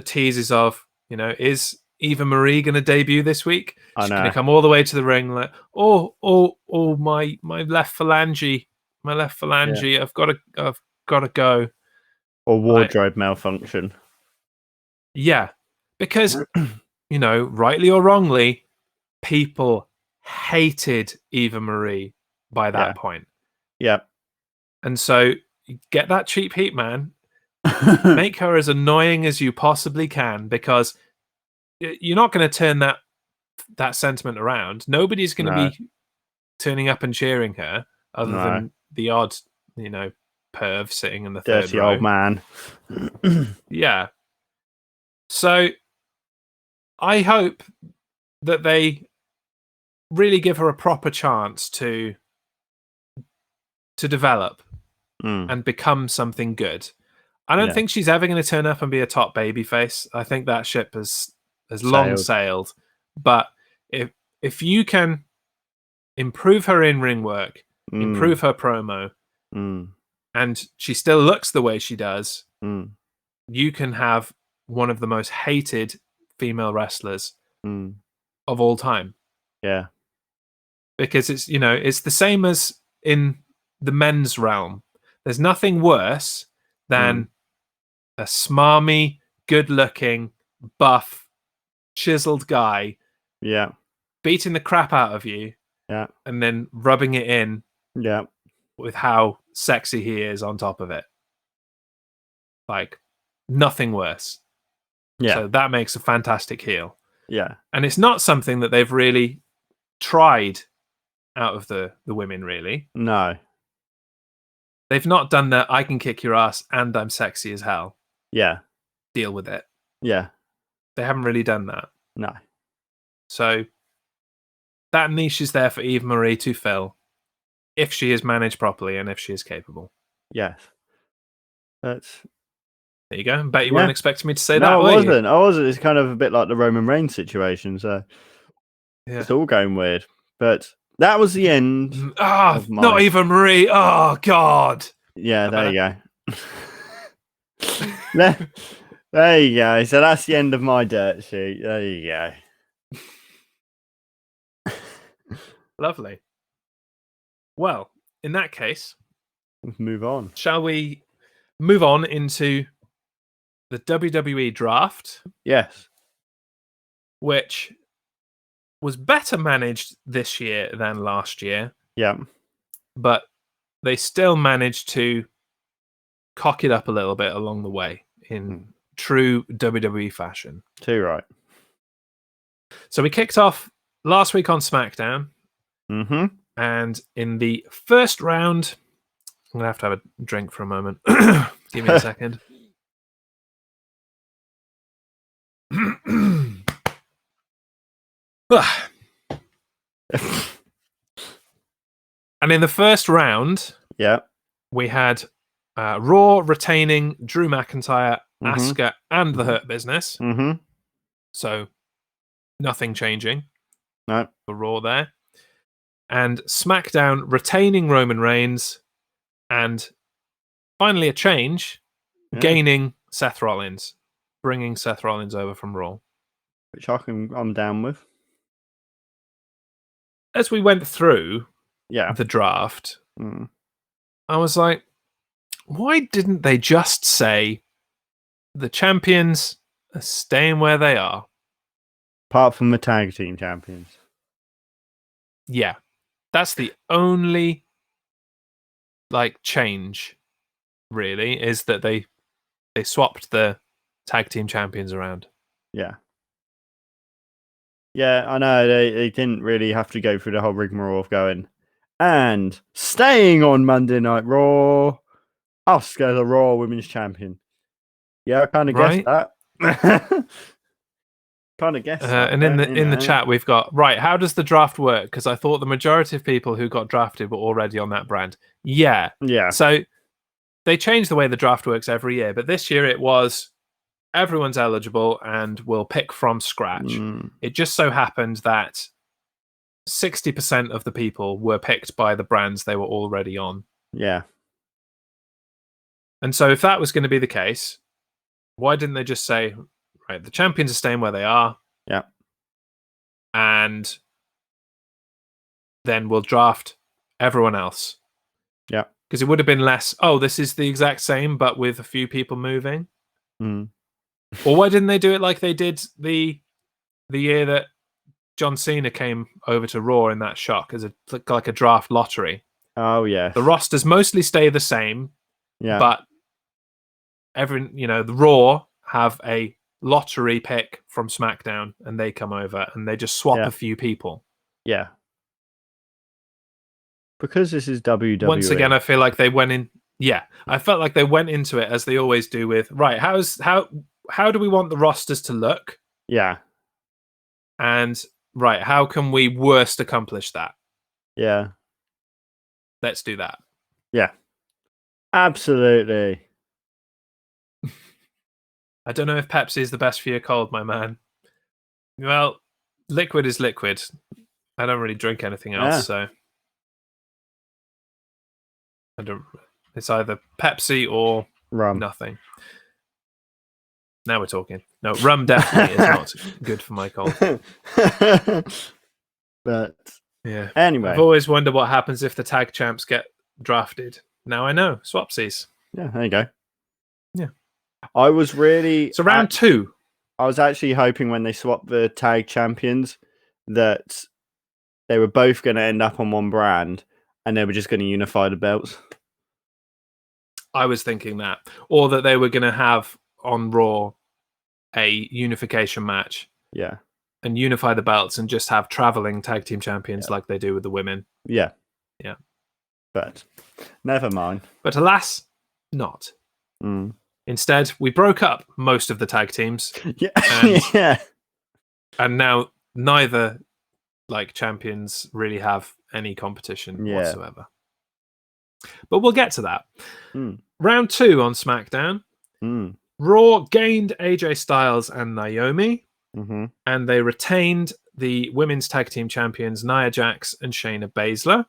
teases of, is Eva Marie going to debut this week? She's going to come all the way to the ring like, oh, my left phalange, I've got to go. Or wardrobe malfunction. Yeah, because rightly or wrongly, people hated Eva Marie by that point. Yeah. And so get that cheap heat, man. Make her as annoying as you possibly can, because you're not going to turn that sentiment around. Nobody's going to be turning up and cheering her, other than the odd, perv sitting in the third dirty row. old man. Yeah. So I hope that they really give her a proper chance to develop and become something good. I don't think she's ever going to turn up and be a top babyface. I think that ship has long sailed. But if you can improve her in-ring work, improve her promo, and she still looks the way she does, you can have one of the most hated female wrestlers of all time. Yeah. Because it's the same as in the men's realm. There's nothing worse than a smarmy, good-looking, buff, chiseled guy beating the crap out of you and then rubbing it in with how sexy he is on top of it. Like, nothing worse. So that makes a fantastic heel. Yeah. And it's not something that they've really tried out of the women, really. No. They've not done that I can kick your ass and I'm sexy as hell. Yeah. Deal with it. Yeah. They haven't really done that. No. So that niche is there for Eva Marie to fill, if she is managed properly and if she is capable. Yes. There you go. I bet you weren't expecting me to say that. No, I wasn't. I wasn't. It's kind of a bit like the Roman Reigns situation. So it's all going weird. But that was the end. Not Eva Marie. Oh, God. Yeah, there you go. There you go. So that's the end of my dirt sheet. There you go. Lovely. Well, in that case, let's move on. Shall we move on into the WWE Draft? Yes. Which was better managed this year than last year. Yeah. But they still managed to cock it up a little bit along the way in true WWE fashion. Too right. So we kicked off last week on SmackDown And in the first round, I'm going to have a drink for a moment. Give me a second. And in the first round, we had Raw retaining Drew McIntyre, Asuka, and the Hurt Business. So nothing changing for Raw there. And SmackDown retaining Roman Reigns, and finally a change, gaining Seth Rollins, bringing Seth Rollins over from Raw. Which I'm down with. As we went through the draft, I was like, why didn't they just say the champions are staying where they are? Apart from the tag team champions. Yeah. That's the only change, really, is that they swapped the tag team champions around. Yeah. Yeah, I know. They didn't really have to go through the whole rigmarole of going, and staying on Monday Night Raw, Asuka, the Raw Women's Champion. Yeah, I kind of guessed that. Kind of guessed that. And in the chat, we've got, right, how does the draft work? Because I thought the majority of people who got drafted were already on that brand. Yeah. So they change the way the draft works every year, but this year it was everyone's eligible and will pick from scratch. It just so happened that 60% of the people were picked by the brands they were already on. Yeah. And so if that was going to be the case, why didn't they just say, right, the champions are staying where they are. Yeah. And then we'll draft everyone else. Yeah. Because it would have been less, this is the exact same, but with a few people moving. Or why didn't they do it like they did the year that John Cena came over to Raw in that shock, as like a draft lottery? Oh, yeah. The rosters mostly stay the same. Yeah. But the Raw have a lottery pick from SmackDown, and they come over and they just swap a few people. Yeah. Because this is WWE. Once again, I feel like they went in. Yeah, I felt like they went into it as they always do with, right, how do we want the rosters to look? Yeah. And right, how can we worst accomplish that? Yeah. Let's do that. Yeah. Absolutely. I don't know if Pepsi is the best for your cold, my man. Well, liquid is liquid. I don't really drink anything else, so I don't. It's either Pepsi or rum. Nothing. Now we're talking. No, rum definitely is not good for my cold. But yeah. Anyway, I've always wondered what happens if the tag champs get drafted. Now I know. Swapsies. Yeah, there you go. Yeah. I was really... So round 2. I was actually hoping when they swapped the tag champions that they were both going to end up on one brand and they were just going to unify the belts. I was thinking that. Or that they were going to have on Raw a unification match. Yeah. And unify the belts and just have traveling tag team champions like they do with the women. Yeah. Yeah. But never mind. But alas, not. Instead, we broke up most of the tag teams. Yeah. And now neither champions really have any competition whatsoever. But we'll get to that. Round 2 on SmackDown. Raw gained AJ Styles and Naomi. And they retained the women's tag team champions Nia Jax and Shayna Baszler.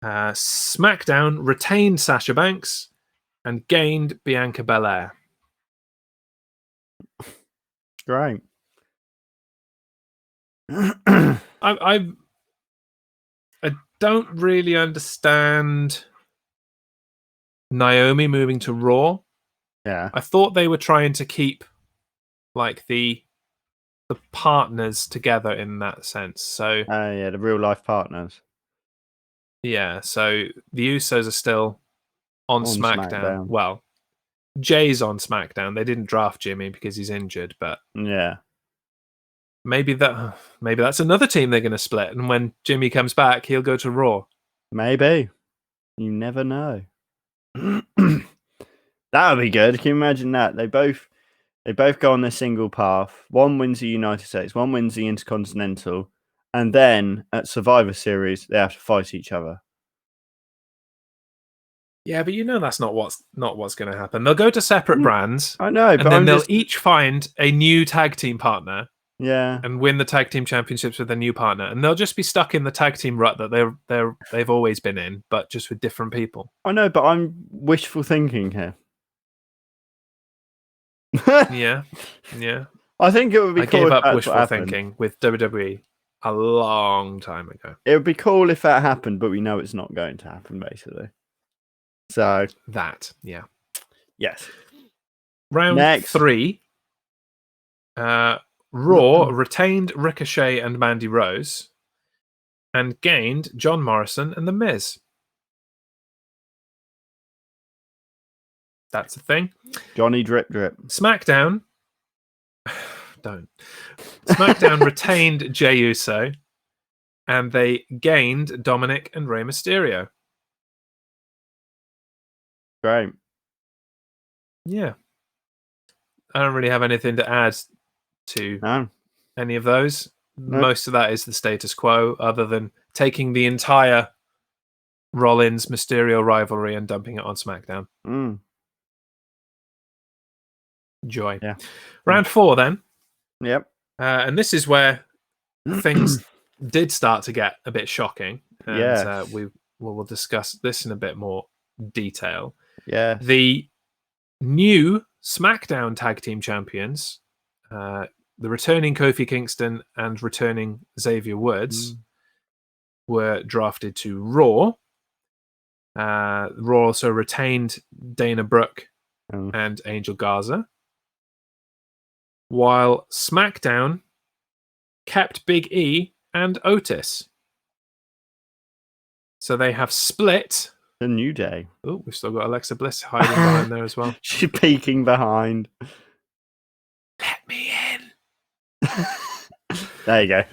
SmackDown retained Sasha Banks and gained Bianca Belair. Great. I don't really understand Naomi moving to Raw. Yeah. I thought they were trying to keep the partners together in that sense. So yeah, the real life partners. Yeah, so the Usos are still on SmackDown. SmackDown. Well, Jay's on SmackDown. They didn't draft Jimmy because he's injured, but yeah. maybe that's another team they're going to split. And when Jimmy comes back, he'll go to Raw. Maybe. You never know. That would be good. Can you imagine that? They both go on their single path. One wins the United States, one wins the Intercontinental, and then at Survivor Series they have to fight each other. Yeah, but that's not what's going to happen. They'll go to separate brands. I know, but and then they'll each find a new tag team partner. Yeah, and win the tag team championships with a new partner, and they'll just be stuck in the tag team rut that they've always been in, but just with different people. I know, but I'm wishful thinking here. Yeah. I think it would be. I cool gave if up that's wishful what happened. thinking with WWE a long time ago. It would be cool if that happened, but we know it's not going to happen, basically. So that, yeah. Yes. Round 3. Raw retained Ricochet and Mandy Rose and gained John Morrison and The Miz. That's a thing. Johnny Drip Drip. SmackDown. Don't. SmackDown retained Jey Uso and they gained Dominic and Rey Mysterio. Great. Yeah. I don't really have anything to add to any of those. No. Most of that is the status quo, other than taking the entire Rollins Mysterio rivalry and dumping it on SmackDown. Joy. Yeah. Round 4 then. Yep. And this is where things did start to get a bit shocking. And we'll discuss this in a bit more detail. Yeah. The new SmackDown Tag Team Champions, the returning Kofi Kingston and returning Xavier Woods, were drafted to Raw. Raw also retained Dana Brooke and Angel Garza, while SmackDown kept Big E and Otis. So they have split. The New Day. Oh, we've still got Alexa Bliss hiding behind there as well. She's peeking behind. Let me in. There you go.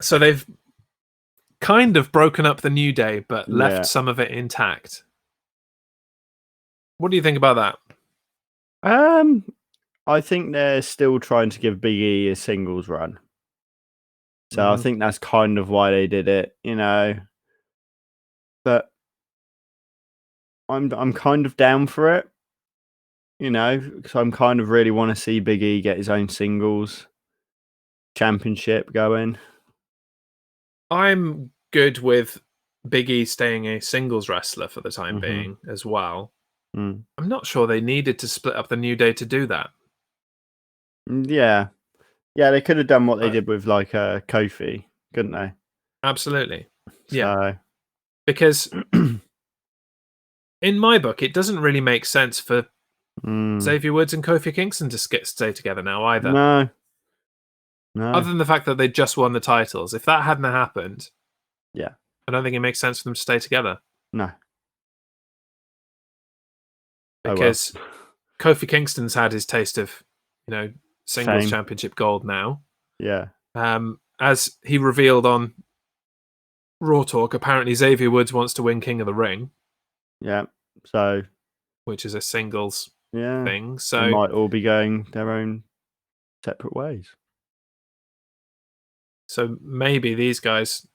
So they've kind of broken up the New Day, but left some of it intact. What do you think about that? I think they're still trying to give Big E a singles run. So I think that's kind of why they did it, But I'm kind of down for it, because I'm kind of really want to see Big E get his own singles championship going. I'm good with Big E staying a singles wrestler for the time being as well. I'm not sure they needed to split up the New Day to do that. Yeah. Yeah, they could have done what they did with Kofi, couldn't they? Absolutely. So. Yeah. Because in my book, it doesn't really make sense for Xavier Woods and Kofi Kingston to stay together now either. No. Other than the fact that they just won the titles. If that hadn't happened, I don't think it makes sense for them to stay together. No. Because Kofi Kingston's had his taste of, singles championship gold now. Yeah. As he revealed on Raw Talk, apparently Xavier Woods wants to win King of the Ring. Yeah. So. Which is a singles thing. So they might all be going their own separate ways. So maybe these guys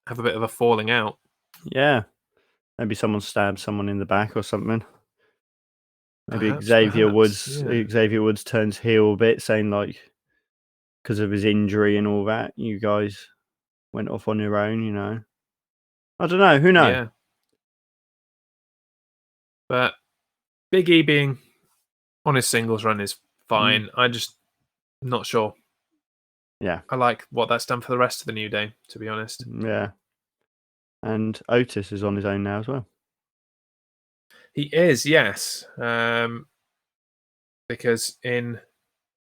have a bit of a falling out. Yeah. Maybe someone stabbed someone in the back or something. Maybe Perhaps, Xavier Woods turns heel a bit, saying because of his injury and all that, you guys went off on your own, I don't know. Who knows? Yeah. But Big E being on his singles run is fine. I'm just not sure. Yeah. I like what that's done for the rest of the New Day, to be honest. Yeah. And Otis is on his own now as well. He is, yes. Because in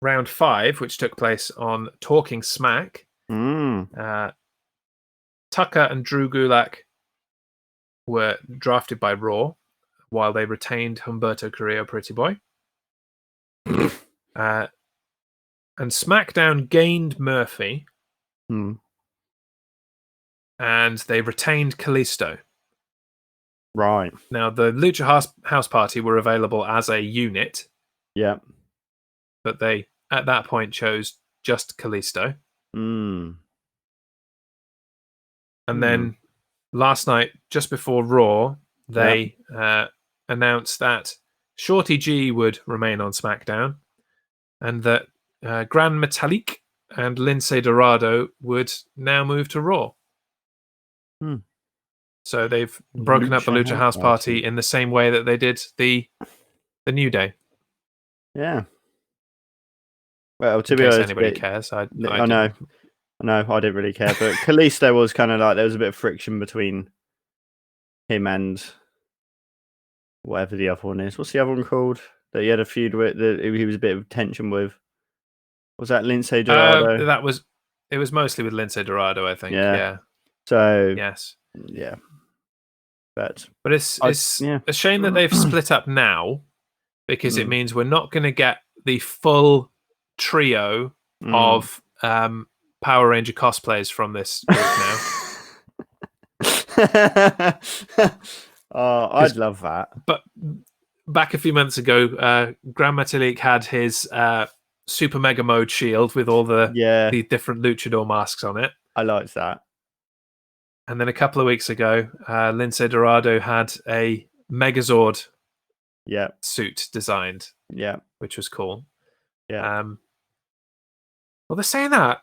round 5, which took place on Talking Smack, Tucker and Drew Gulak were drafted by Raw, while they retained Humberto Carrillo, Pretty Boy. And SmackDown gained Murphy, Hmm. and they retained Kalisto. Right. Now, the Lucha House Party were available as a unit, Yeah. but they, at that point, chose just Kalisto. Hmm. And then last night, just before Raw, they announced that Shorty G would remain on SmackDown, and that Gran Metalik and Lince Dorado would now move to Raw. Hmm. So they've broken up the Lucha House Party in the same way that they did the New Day. Yeah. Well, to In be case honest, anybody cares, I know. No, I didn't really care, but Kalisto was kind of like there was a bit of friction between him and whatever the other one is. What's the other one called that he had a feud with? That he was a bit of tension with. Was that Lince Dorado? It was mostly with Lince Dorado, I think. Yeah. So yes. Yeah. But it's a shame that they've split up now, because it means we're not going to get the full trio of Power Ranger cosplays from this group now. Oh, I'd love that. But back a few months ago, Gran Metalik had his Super Mega Mode shield with all the different luchador masks on it. I liked that. And then a couple of weeks ago, Lince Dorado had a Megazord suit designed. Yeah. Which was cool. Yeah. Well, they're saying that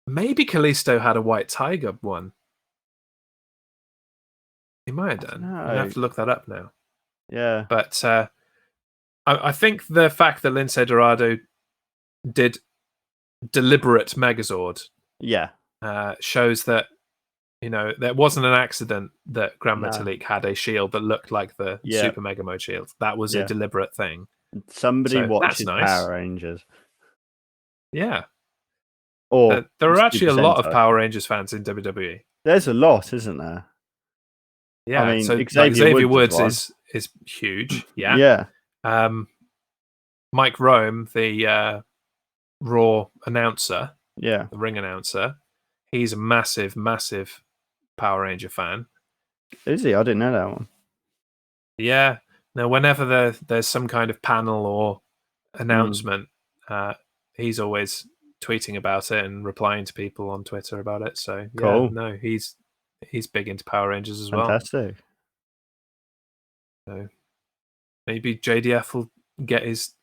maybe Kalisto had a White Tiger one. He might have done. I have to look that up now. Yeah. But I think the fact that Lince Dorado did deliberate Megazord shows that, there wasn't an accident that Gran Metalik had a shield that looked like the Super Mega Mode shield. That was a deliberate thing. Somebody watches Power Rangers. Yeah. Or there are actually a lot of Power Rangers fans in WWE. There's a lot, isn't there? Yeah, I mean, so Xavier Woods is huge. Yeah. Yeah. Mike Rome, the Raw announcer, the ring announcer, he's a massive, massive Power Ranger fan. Is he? I didn't know that one. Yeah. Now, whenever there's some kind of panel or announcement, he's always tweeting about it and replying to people on Twitter about it. So cool. No, he's big into Power Rangers as well. Fantastic. So maybe JDF will get his,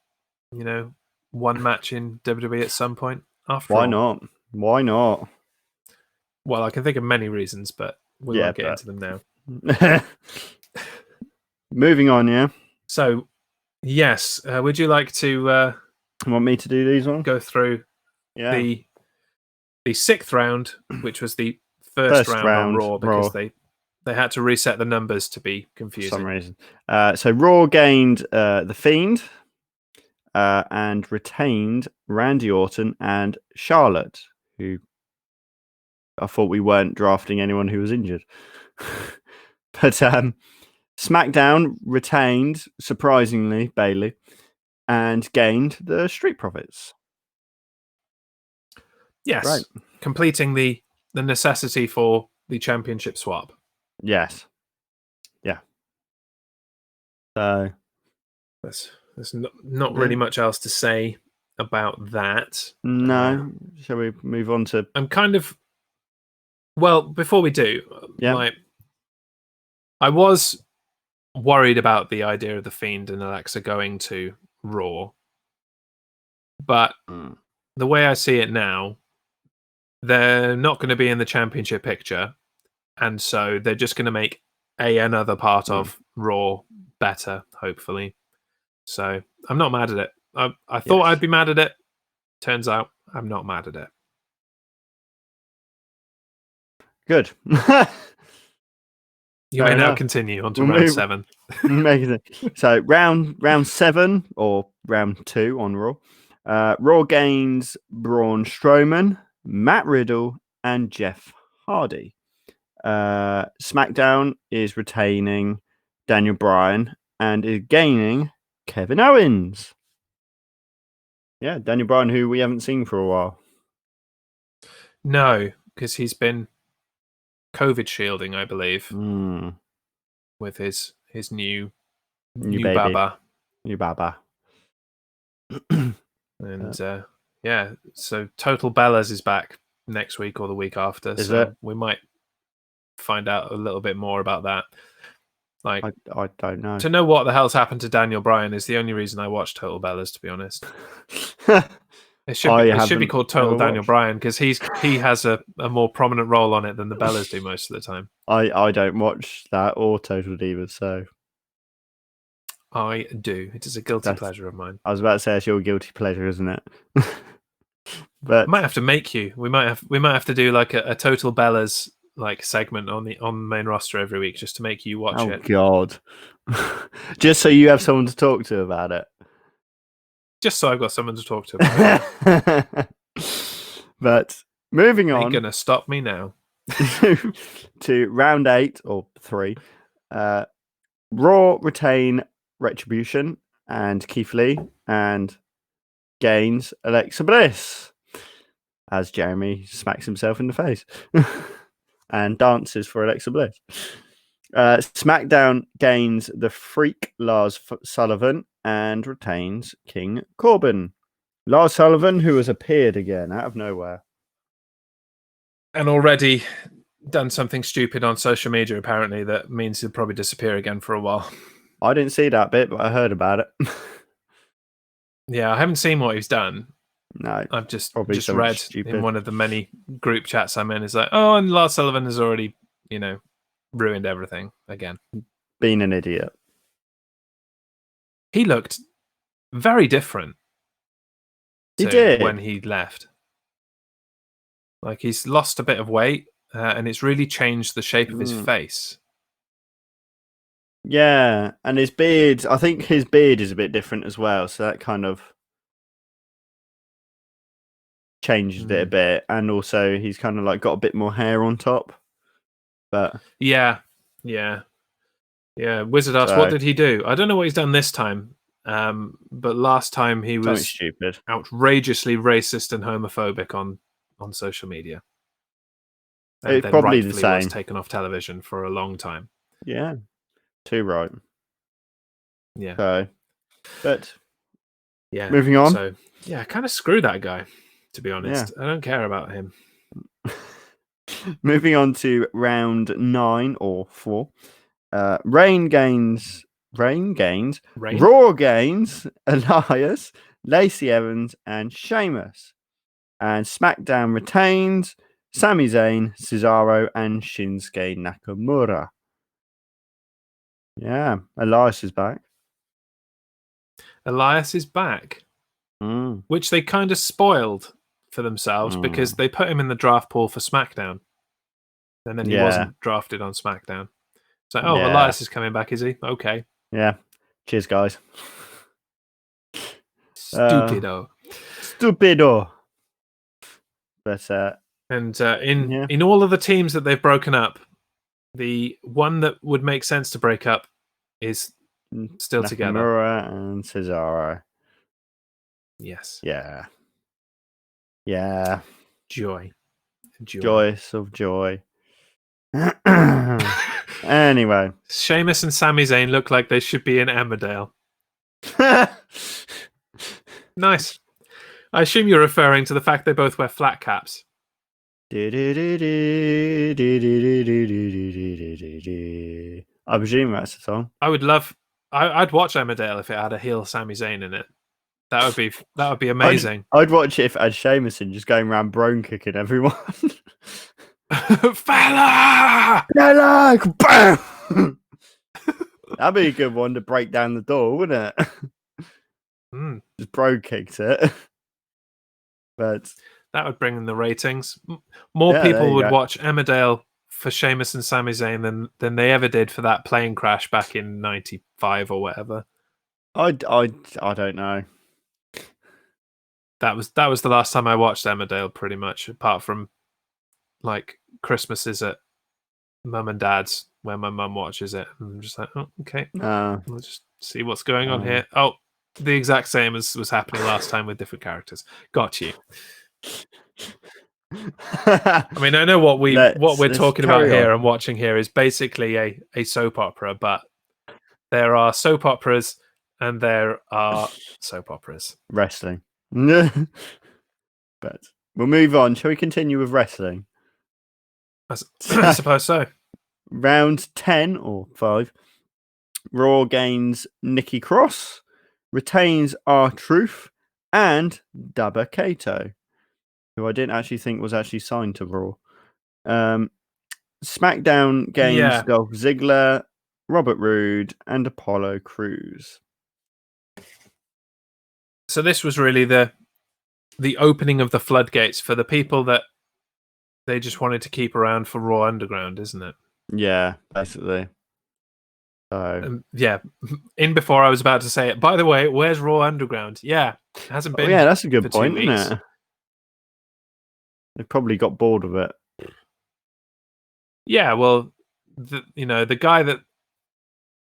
one match in WWE at some point. After Why not? Why not? Well, I can think of many reasons, but we won't get into them now. Moving on, yeah. So, yes, would you like to want me to do these ones? Go through the sixth round, which was the first round on Raw, because they had to reset the numbers to be confusing for some reason. So Raw gained The Fiend and retained Randy Orton and Charlotte, who I thought we weren't drafting anyone who was injured. But SmackDown retained, surprisingly, Bayley and gained the Street Profits. Yes, right. Completing the necessity for the championship swap. Yes. Yeah. So there's not really much else to say about that. No. Shall we move on to? I'm kind of. Well, before we do, I was worried about the idea of The Fiend and Alexa going to Raw, but the way I see it now, they're not going to be in the championship picture, and so they're just going to make another part of Raw better, hopefully. So I'm not mad at it. I thought I'd be mad at it. Turns out I'm not mad at it. Good. You may now continue on to round 7. So round 7 or round 2 on Raw. Raw gains Braun Strowman, Matt Riddle, and Jeff Hardy. SmackDown is retaining Daniel Bryan and is gaining Kevin Owens. Yeah, Daniel Bryan, who we haven't seen for a while. No, because he's been COVID shielding, I believe, with his new baby. baba. New baba. And yeah, so Total Bellas is back next week or the week after. Is so it? we might find out a little bit more about that. Like, I don't know. To know what the hell's happened to Daniel Bryan is the only reason I watch Total Bellas, to be honest. It should be called Total Daniel Bryan because he has a more prominent role on it than the Bellas do most of the time. I don't watch that or Total Divas, so I do. It is a guilty pleasure of mine. I was about to say it's your guilty pleasure, isn't it? But I might have to make you. We might have to do like a Total Bellas like segment on the main roster every week just to make you watch it. Oh God! Just so you have someone to talk to about it. Just so I've got someone to talk to about it. But moving on, ain't gonna stop me now. to round 8 or 3. Raw retain Retribution and Keith Lee and gains Alexa Bliss as Jeremy smacks himself in the face and dances for Alexa Bliss. SmackDown gains the Freak Lars Sullivan and retains King Corbin. Lars Sullivan, who has appeared again out of nowhere. And already done something stupid on social media, apparently, that means he'll probably disappear again for a while. I didn't see that bit, but I heard about it. Yeah, I haven't seen what he's done. No, I've just read stupid. In one of the many group chats I'm in, is like, oh, and Lars Sullivan has already, ruined everything again. Being an idiot. He looked very different. He did when he left. Like he's lost a bit of weight, and it's really changed the shape of his face. Yeah, and his beard. I think his beard is a bit different as well, so that kind of changed it a bit. And also, he's kind of like got a bit more hair on top. But yeah. Wizard asks, what did he do? I don't know what he's done this time. But last time he was stupid, outrageously racist and homophobic on social media. And it's then probably rightfully the same. Was taken off television for a long time. Yeah, too right. Yeah. So, but yeah, moving on. So yeah, kind of screw that guy. To be honest, I don't care about him. Moving on to round 9 or 4. Raw gains Elias, Lacey Evans, and Sheamus. And SmackDown retains Sami Zayn, Cesaro, and Shinsuke Nakamura. Yeah, Elias is back. Which they kind of spoiled for themselves because they put him in the draft pool for SmackDown. And then he wasn't drafted on SmackDown. So, Elias is coming back, is he? Okay. Yeah. Cheers, guys. Stupido. But in all of the teams that they've broken up, the one that would make sense to break up is still together. Nakamura and Cesaro. Yes. Yeah. Yeah. Joyous of joy. Anyway. Sheamus and Sami Zayn look like they should be in Emmerdale. Nice. I assume you're referring to the fact they both wear flat caps. I presume that's the song. I'd watch Emmerdale if it had a heel Sami Zayn in it. That would be amazing. I'd watch it if it had Sheamuson just going around brone kicking everyone. Fella! Bam! That'd be a good one to break down the door, wouldn't it? Just bro kicked it. But that would bring in the ratings. More people would watch Emmerdale for Sheamus and Sami Zayn than they ever did for that plane crash back in '95 or whatever. I don't know. That was the last time I watched Emmerdale, pretty much, apart from like Christmases at mum and dad's where my mum watches it. And I'm just like, oh, okay. We'll just see what's going on here. Oh, the exact same as was happening last time with different characters. Got you. I mean, I know what we're talking about here and watching here is basically a soap opera, but there are soap operas and there are soap operas. Wrestling. But we'll move on. Shall we continue with wrestling? I suppose so. Round 10 or 5. Raw gains Nikki Cross, retains R-Truth, and Dabba Kato, who I didn't actually think was actually signed to Raw. SmackDown gains Dolph Ziggler, Robert Roode, and Apollo Crews. So this was really the opening of the floodgates for the people that they just wanted to keep around for Raw Underground, isn't it? Yeah, basically. Yeah, in before I was about to say it. By the way, where's Raw Underground? Yeah, it hasn't been. Yeah, that's a good point, 2 weeks. isn't it? They probably got bored of it. Yeah, well, the guy that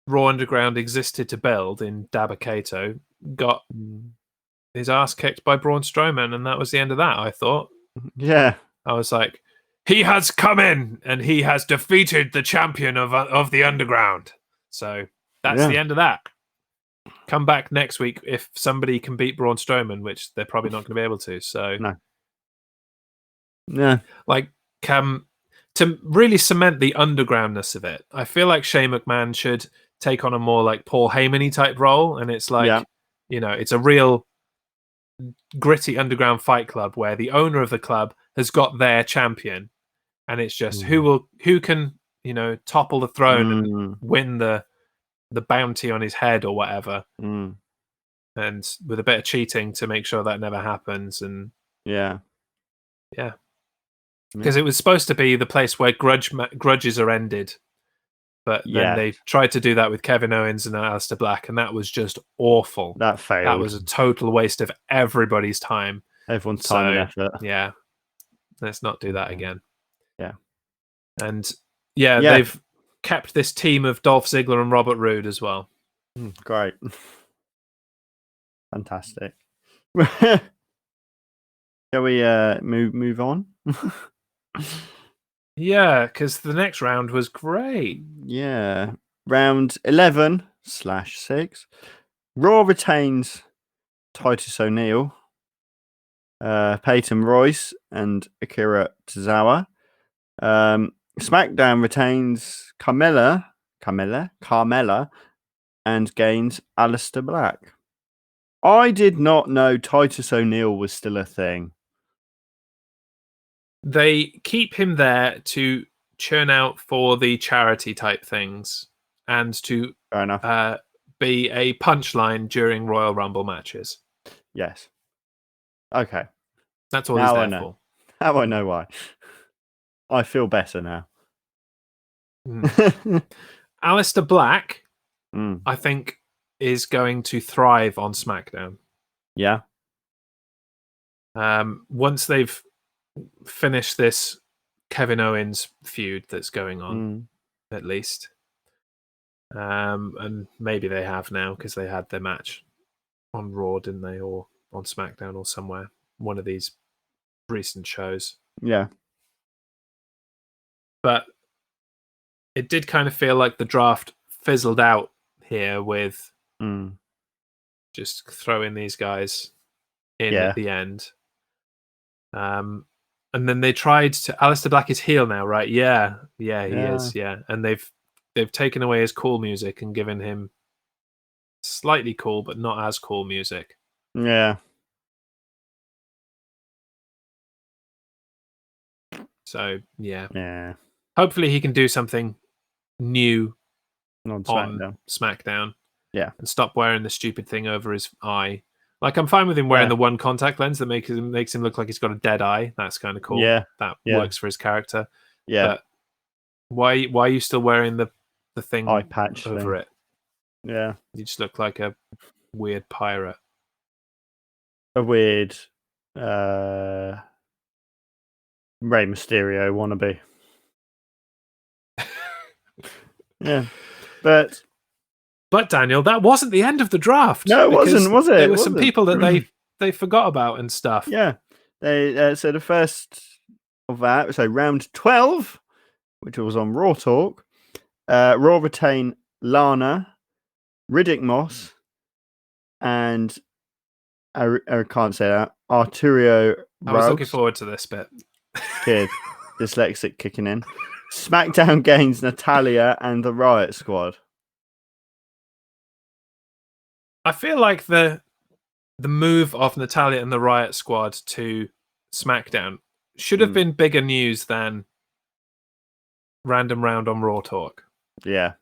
Raw Underground existed to build in Dabba Kato got his ass kicked by Braun Strowman, and that was the end of that. I thought. Yeah, I was like, he has come in and he has defeated the champion of the Underground. So that's the end of that. Come back next week if somebody can beat Braun Strowman, which they're probably not going to be able to. So no. Yeah. Like, to really cement the undergroundness of it, I feel like Shane McMahon should take on a more like Paul Heyman-y type role. And it's like, it's a real gritty underground fight club where the owner of the club has got their champion. And it's just who can, topple the throne and win the bounty on his head or whatever. And with a bit of cheating to make sure that never happens. And yeah. Because it was supposed to be the place where grudges are ended. But then they tried to do that with Kevin Owens and Aleister Black, and that was just awful. That failed. That was a total waste of everybody's time. Everyone's time and effort. Yeah. Let's not do that again. Yeah. And they've kept this team of Dolph Ziggler and Robert Roode as well. Great. Fantastic. Shall we move on? Yeah, because the next round was great. Yeah. Round 11/6. Raw retains Titus O'Neil, Peyton Royce, and Akira Tozawa. SmackDown retains Carmella, and gains Aleister Black. I did not know Titus O'Neil was still a thing. They keep him there to churn out for the charity type things and to Fair enough. Be a punchline during Royal Rumble matches. Yes. Okay. That's all he's there for. Now I know why. I feel better now. Aleister Black, I think, is going to thrive on SmackDown. Yeah. Once they've finished this Kevin Owens feud that's going on, at least. And maybe they have now because they had their match on Raw, didn't they? Or on SmackDown or somewhere. One of these recent shows. Yeah. But it did kind of feel like the draft fizzled out here with just throwing these guys in at the end. And then they tried to. Aleister Black is heel now, right? Yeah, he is. Yeah, and they've taken away his cool music and given him slightly cool but not as cool music. Yeah. So yeah. Hopefully he can do something new on SmackDown. Yeah, and stop wearing the stupid thing over his eye. Like, I'm fine with him wearing the one contact lens that makes him look like he's got a dead eye. That's kind of cool. Yeah, that works for his character. Yeah, but why are you still wearing the thing eye patch over it? Yeah, you just look like a weird pirate. A weird Rey Mysterio wannabe. Yeah, but But Daniel, that wasn't the end of the draft. No, it wasn't, was it? There were some people that they forgot about and stuff. Yeah. So the first of that, so round 12, which was on Raw Talk, Raw retain Lana, Riddick Moss, and I can't say that, Arturo I was looking Rouse. forward to this bit. Kid, dyslexic kicking in. SmackDown gains Natalya and the Riot Squad. I feel like the move of Natalya and the Riot Squad to SmackDown should have been bigger news than Random Round on Raw Talk. Yeah.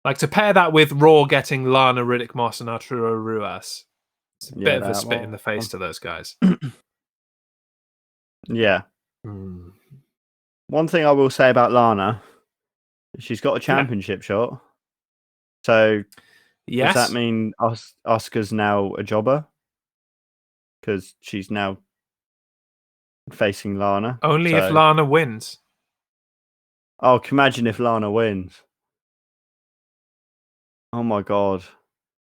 Like, to pair that with Raw getting Lana, Riddick Moss, and Arturo Ruas, it's a bit of a spit in the face to those guys. Yeah. One thing I will say about Lana, she's got a championship shot. So does that mean Asuka's now a jobber? Because she's now facing Lana. Only if Lana wins. Oh, imagine if Lana wins. Oh my God.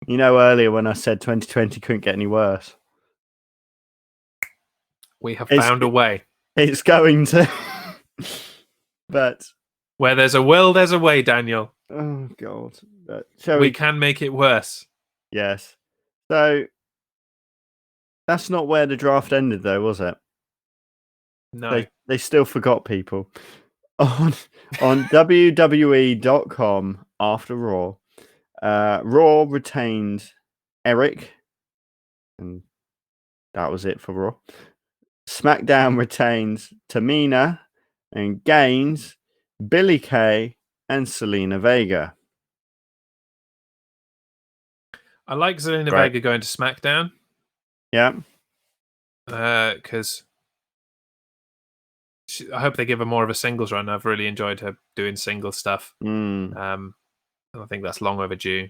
You know, earlier when I said 2020 couldn't get any worse. We have found a way. It's going to. But where there's a will, there's a way, Daniel. Oh God. We can make it worse. Yes. So that's not where the draft ended, though, was it? No. They still forgot people. On WWE.com after Raw, Raw retained Eric, and that was it for Raw. SmackDown retains Tamina and gains Billie Kay and Zelina Vega. I like Zelina Vega going to SmackDown. Yeah. Because I hope they give her more of a singles run. I've really enjoyed her doing single stuff. I think that's long overdue.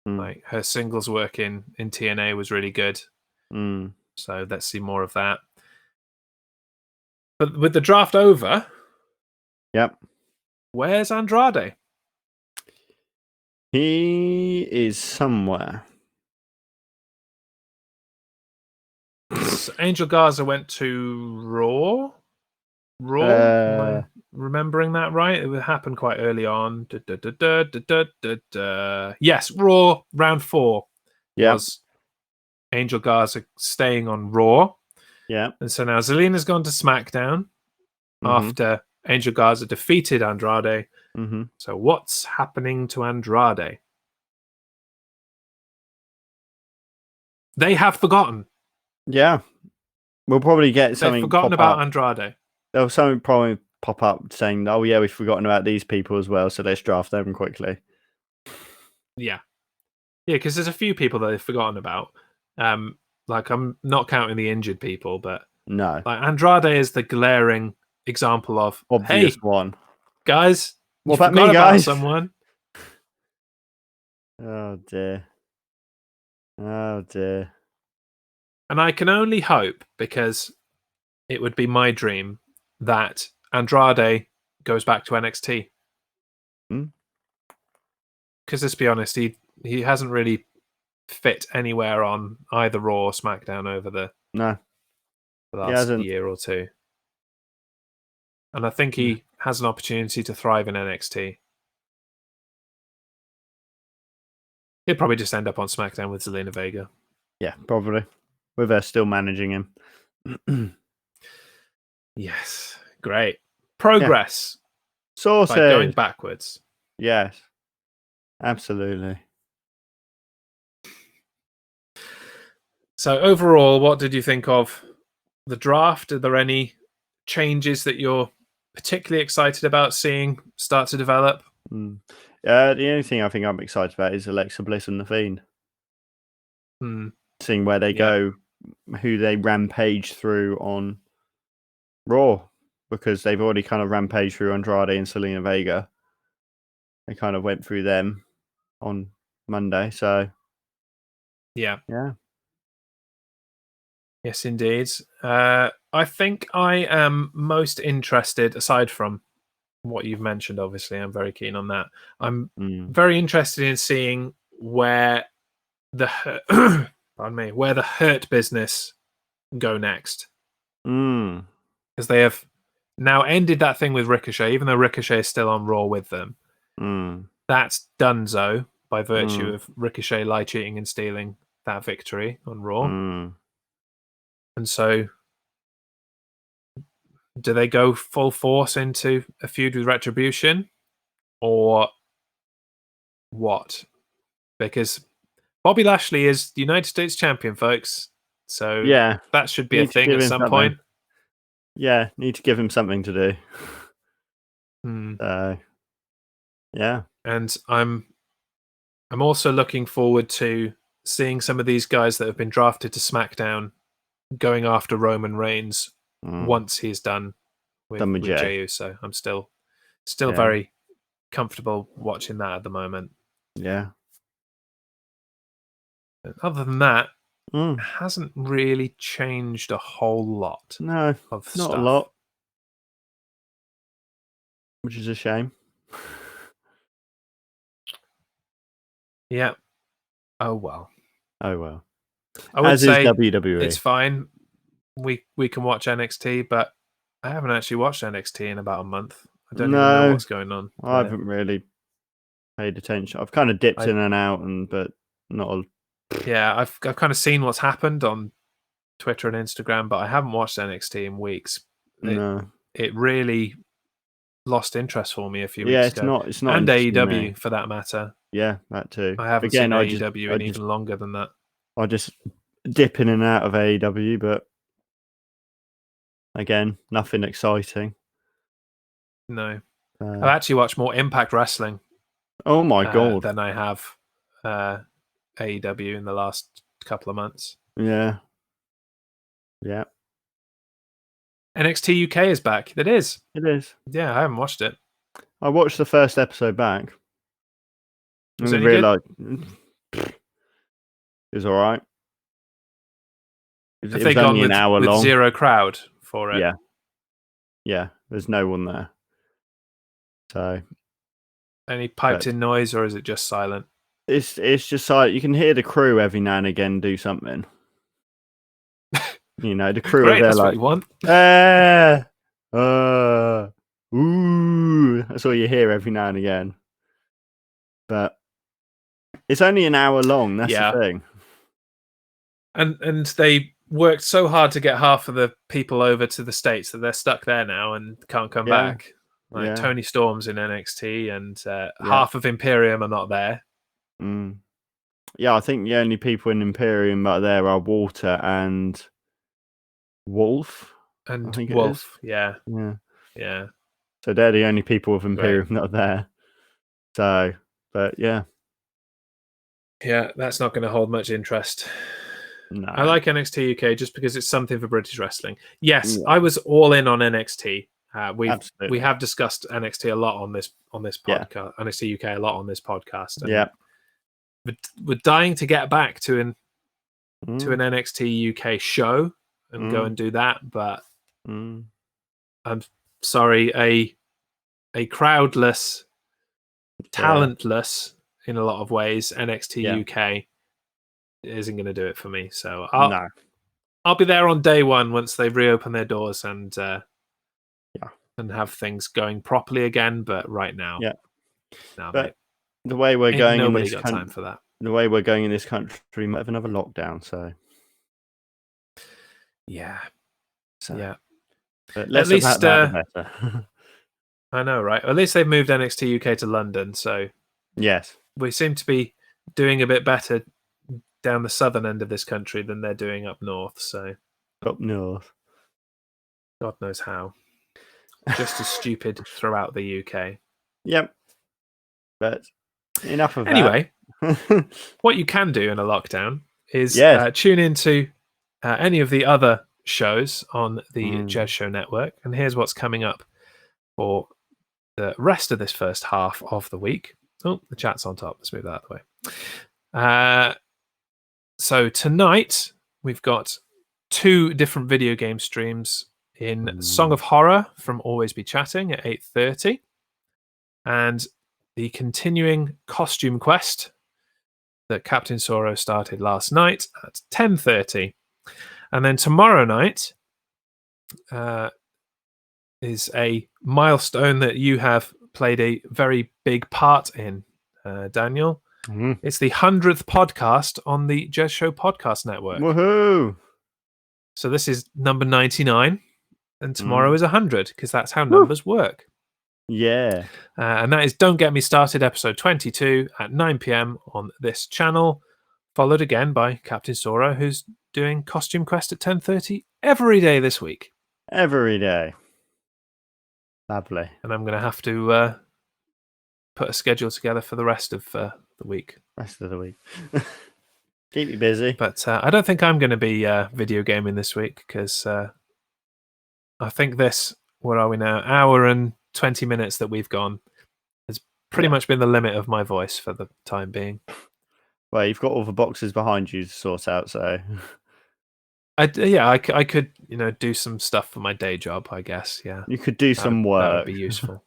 Like, her singles work in TNA was really good. So let's see more of that. But with the draft over, where's Andrade? He is somewhere. Angel Garza went to Raw. Am I remembering that right? It happened quite early on. Yes, Raw round 4 was Angel Garza staying on Raw. Yeah. And so now Zelina's gone to SmackDown after Angel Garza defeated Andrade. So what's happening to Andrade? They have forgotten. Yeah. We'll probably get something. They've forgotten about Andrade. There'll something probably pop up saying, "Oh yeah, we've forgotten about these people as well, so let's draft them quickly." Yeah, because there's a few people that they've forgotten about. Like, I'm not counting the injured people, but no, like Andrade is the glaring example of obvious one. Guys, what about me, guys? About someone. Oh dear. Oh dear. And I can only hope, because it would be my dream, that Andrade goes back to NXT. Because let's be honest, he hasn't really fit anywhere on either Raw or SmackDown over the last year or two. And I think he has an opportunity to thrive in NXT. He'll probably just end up on SmackDown with Zelina Vega. Yeah, probably. With her still managing him. Yes, great. Progress. Sorted. By going backwards. Yes, absolutely. So overall, what did you think of the draft? Are there any changes that you're particularly excited about seeing start to develop? The only thing I think I'm excited about is Alexa Bliss and The Fiend. Seeing where they go, who they rampage through on Raw, because they've already kind of rampaged through Andrade and Zelina Vega. They kind of went through them on Monday, so yeah. Yes, indeed. I think I am most interested, aside from what you've mentioned, obviously, I'm very keen on that. I'm very interested in seeing where the pardon me, where the Hurt Business go next, because they have now ended that thing with Ricochet, even though Ricochet is still on Raw with them. That's donezo by virtue of Ricochet lie, cheating, and stealing that victory on Raw. And so, do they go full force into a feud with Retribution, or what? Because Bobby Lashley is the United States champion, folks. So that should be a thing at some point. Yeah, need to give him something to do. Yeah. And I'm also looking forward to seeing some of these guys that have been drafted to SmackDown going after Roman Reigns once he's done with Jey Uso. I'm still very comfortable watching that at the moment. Yeah. Other than that, it hasn't really changed a whole lot. No, of not stuff. a lot. Which is a shame. Yeah. Oh well. I would say WWE. It's fine. We can watch NXT, but I haven't actually watched NXT in about a month. I don't even know what's going on. I haven't really paid attention. I've kind of dipped in and out, but not. Yeah, I've kind of seen what's happened on Twitter and Instagram, but I haven't watched NXT in weeks. It really lost interest for me a few weeks ago. It's not, and AEW for that matter. Yeah, that too. I haven't seen AEW in even longer than that. I just dip in and out of AEW, but again, nothing exciting. No, I've actually watched more Impact Wrestling. Oh my god! Than I have AEW in the last couple of months. Yeah. NXT UK is back. It is. Yeah, I haven't watched it. I watched the first episode back. Was it realized it was all right. Have they gone with, with zero crowd for it? Yeah. There's no one there. So, any piped-in noise, or is it just silent? It's just silent. You can hear the crew every now and again do something. You know, the crew are there that's like, what you want. Ooh, that's all you hear every now and again. But it's only an hour long. That's the thing. And they worked so hard to get half of the people over to the States that they're stuck there now and can't come back. Like Tony Storm's in NXT, and half of Imperium are not there. Yeah, I think the only people in Imperium that are there are Walter and Wolf. And I think Wolf, yeah. So they're the only people of Imperium that are there. So, but yeah, that's not going to hold much interest. No, I like NXT UK just because it's something for British wrestling. Yes, I was all in on NXT. We have discussed NXT a lot on this podcast. NXT UK a lot on this podcast. And we're dying to get back to an NXT UK show and go and do that, but I'm sorry, a crowdless, talentless in a lot of ways NXT UK isn't going to do it for me. So I'll be there on day one once they reopen their doors and have things going properly again. But right now, but mate, the way we're going in this country, time for that. The way we're going in this country, we might have another lockdown. So but at least better. I know, right? At least they've moved NXT UK to London, so yes, we seem to be doing a bit better down the southern end of this country than they're doing up north. So up north, God knows how. Just as stupid throughout the UK. Yep. But enough of that. Anyway, what you can do in a lockdown is tune into any of the other shows on the Jez Show Network. And here's what's coming up for the rest of this first half of the week. Oh, the chat's on top. Let's move that out of the way. So tonight, we've got 2 different video game streams in Song of Horror from Always Be Chatting at 8:30. and the continuing costume quest that Captain Soro started last night at 10:30. And then tomorrow night is a milestone that you have played a very big part in, Daniel. It's the 100th podcast on the Jez Show Podcast Network. Woohoo! So this is number 99, and tomorrow is 100, because that's how numbers work. Yeah. And that is Don't Get Me Started, episode 22 at 9 p.m. on this channel, followed again by Captain Soro, who's doing Costume Quest at 10:30 every day this week. Every day. Lovely. And I'm going to have to put a schedule together for the rest of the week. Rest of the week. Keep you busy. But I don't think I'm going to be video gaming this week, because I think this, where are we now? Hour and 20 minutes that we've gone has pretty much been the limit of my voice for the time being. Well, you've got all the boxes behind you to sort out, so... I could, do some stuff for my day job, I guess, yeah. You could do some work. That would be useful.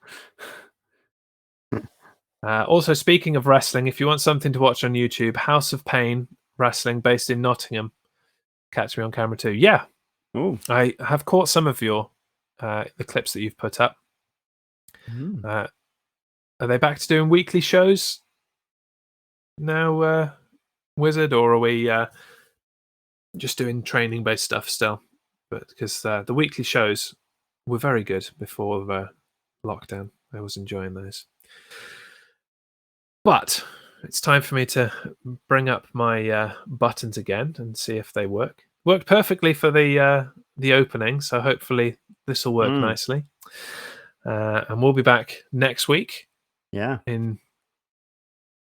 Also, speaking of wrestling, if you want something to watch on YouTube, House of Pain Wrestling, based in Nottingham. Catch me on camera too. Yeah. Ooh. I have caught some of your the clips that you've put up. Are they back to doing weekly shows now, Wizard, or are we just doing training-based stuff still? But because the weekly shows were very good before the lockdown. I was enjoying those. But it's time for me to bring up my buttons again and see if they work. Worked perfectly for the opening, so hopefully this will work nicely. And we'll be back next week. Yeah. In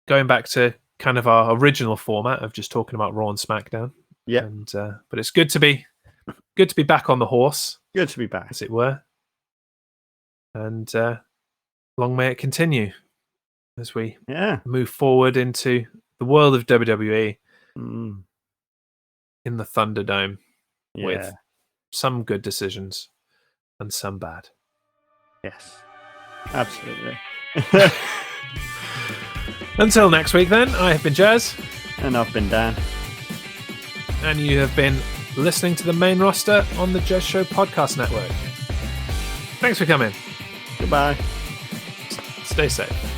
going back to kind of our original format of just talking about Raw and SmackDown. Yeah. And but it's good to be back on the horse. Good to be back, as it were. And long may it continue as we move forward into the world of WWE in the Thunderdome with some good decisions and some bad. Yes, absolutely. Until next week, then, I have been Jez. And I've been Dan. And you have been listening to the main roster on the Jez Show Podcast Network. Thanks for coming. Goodbye. Stay safe.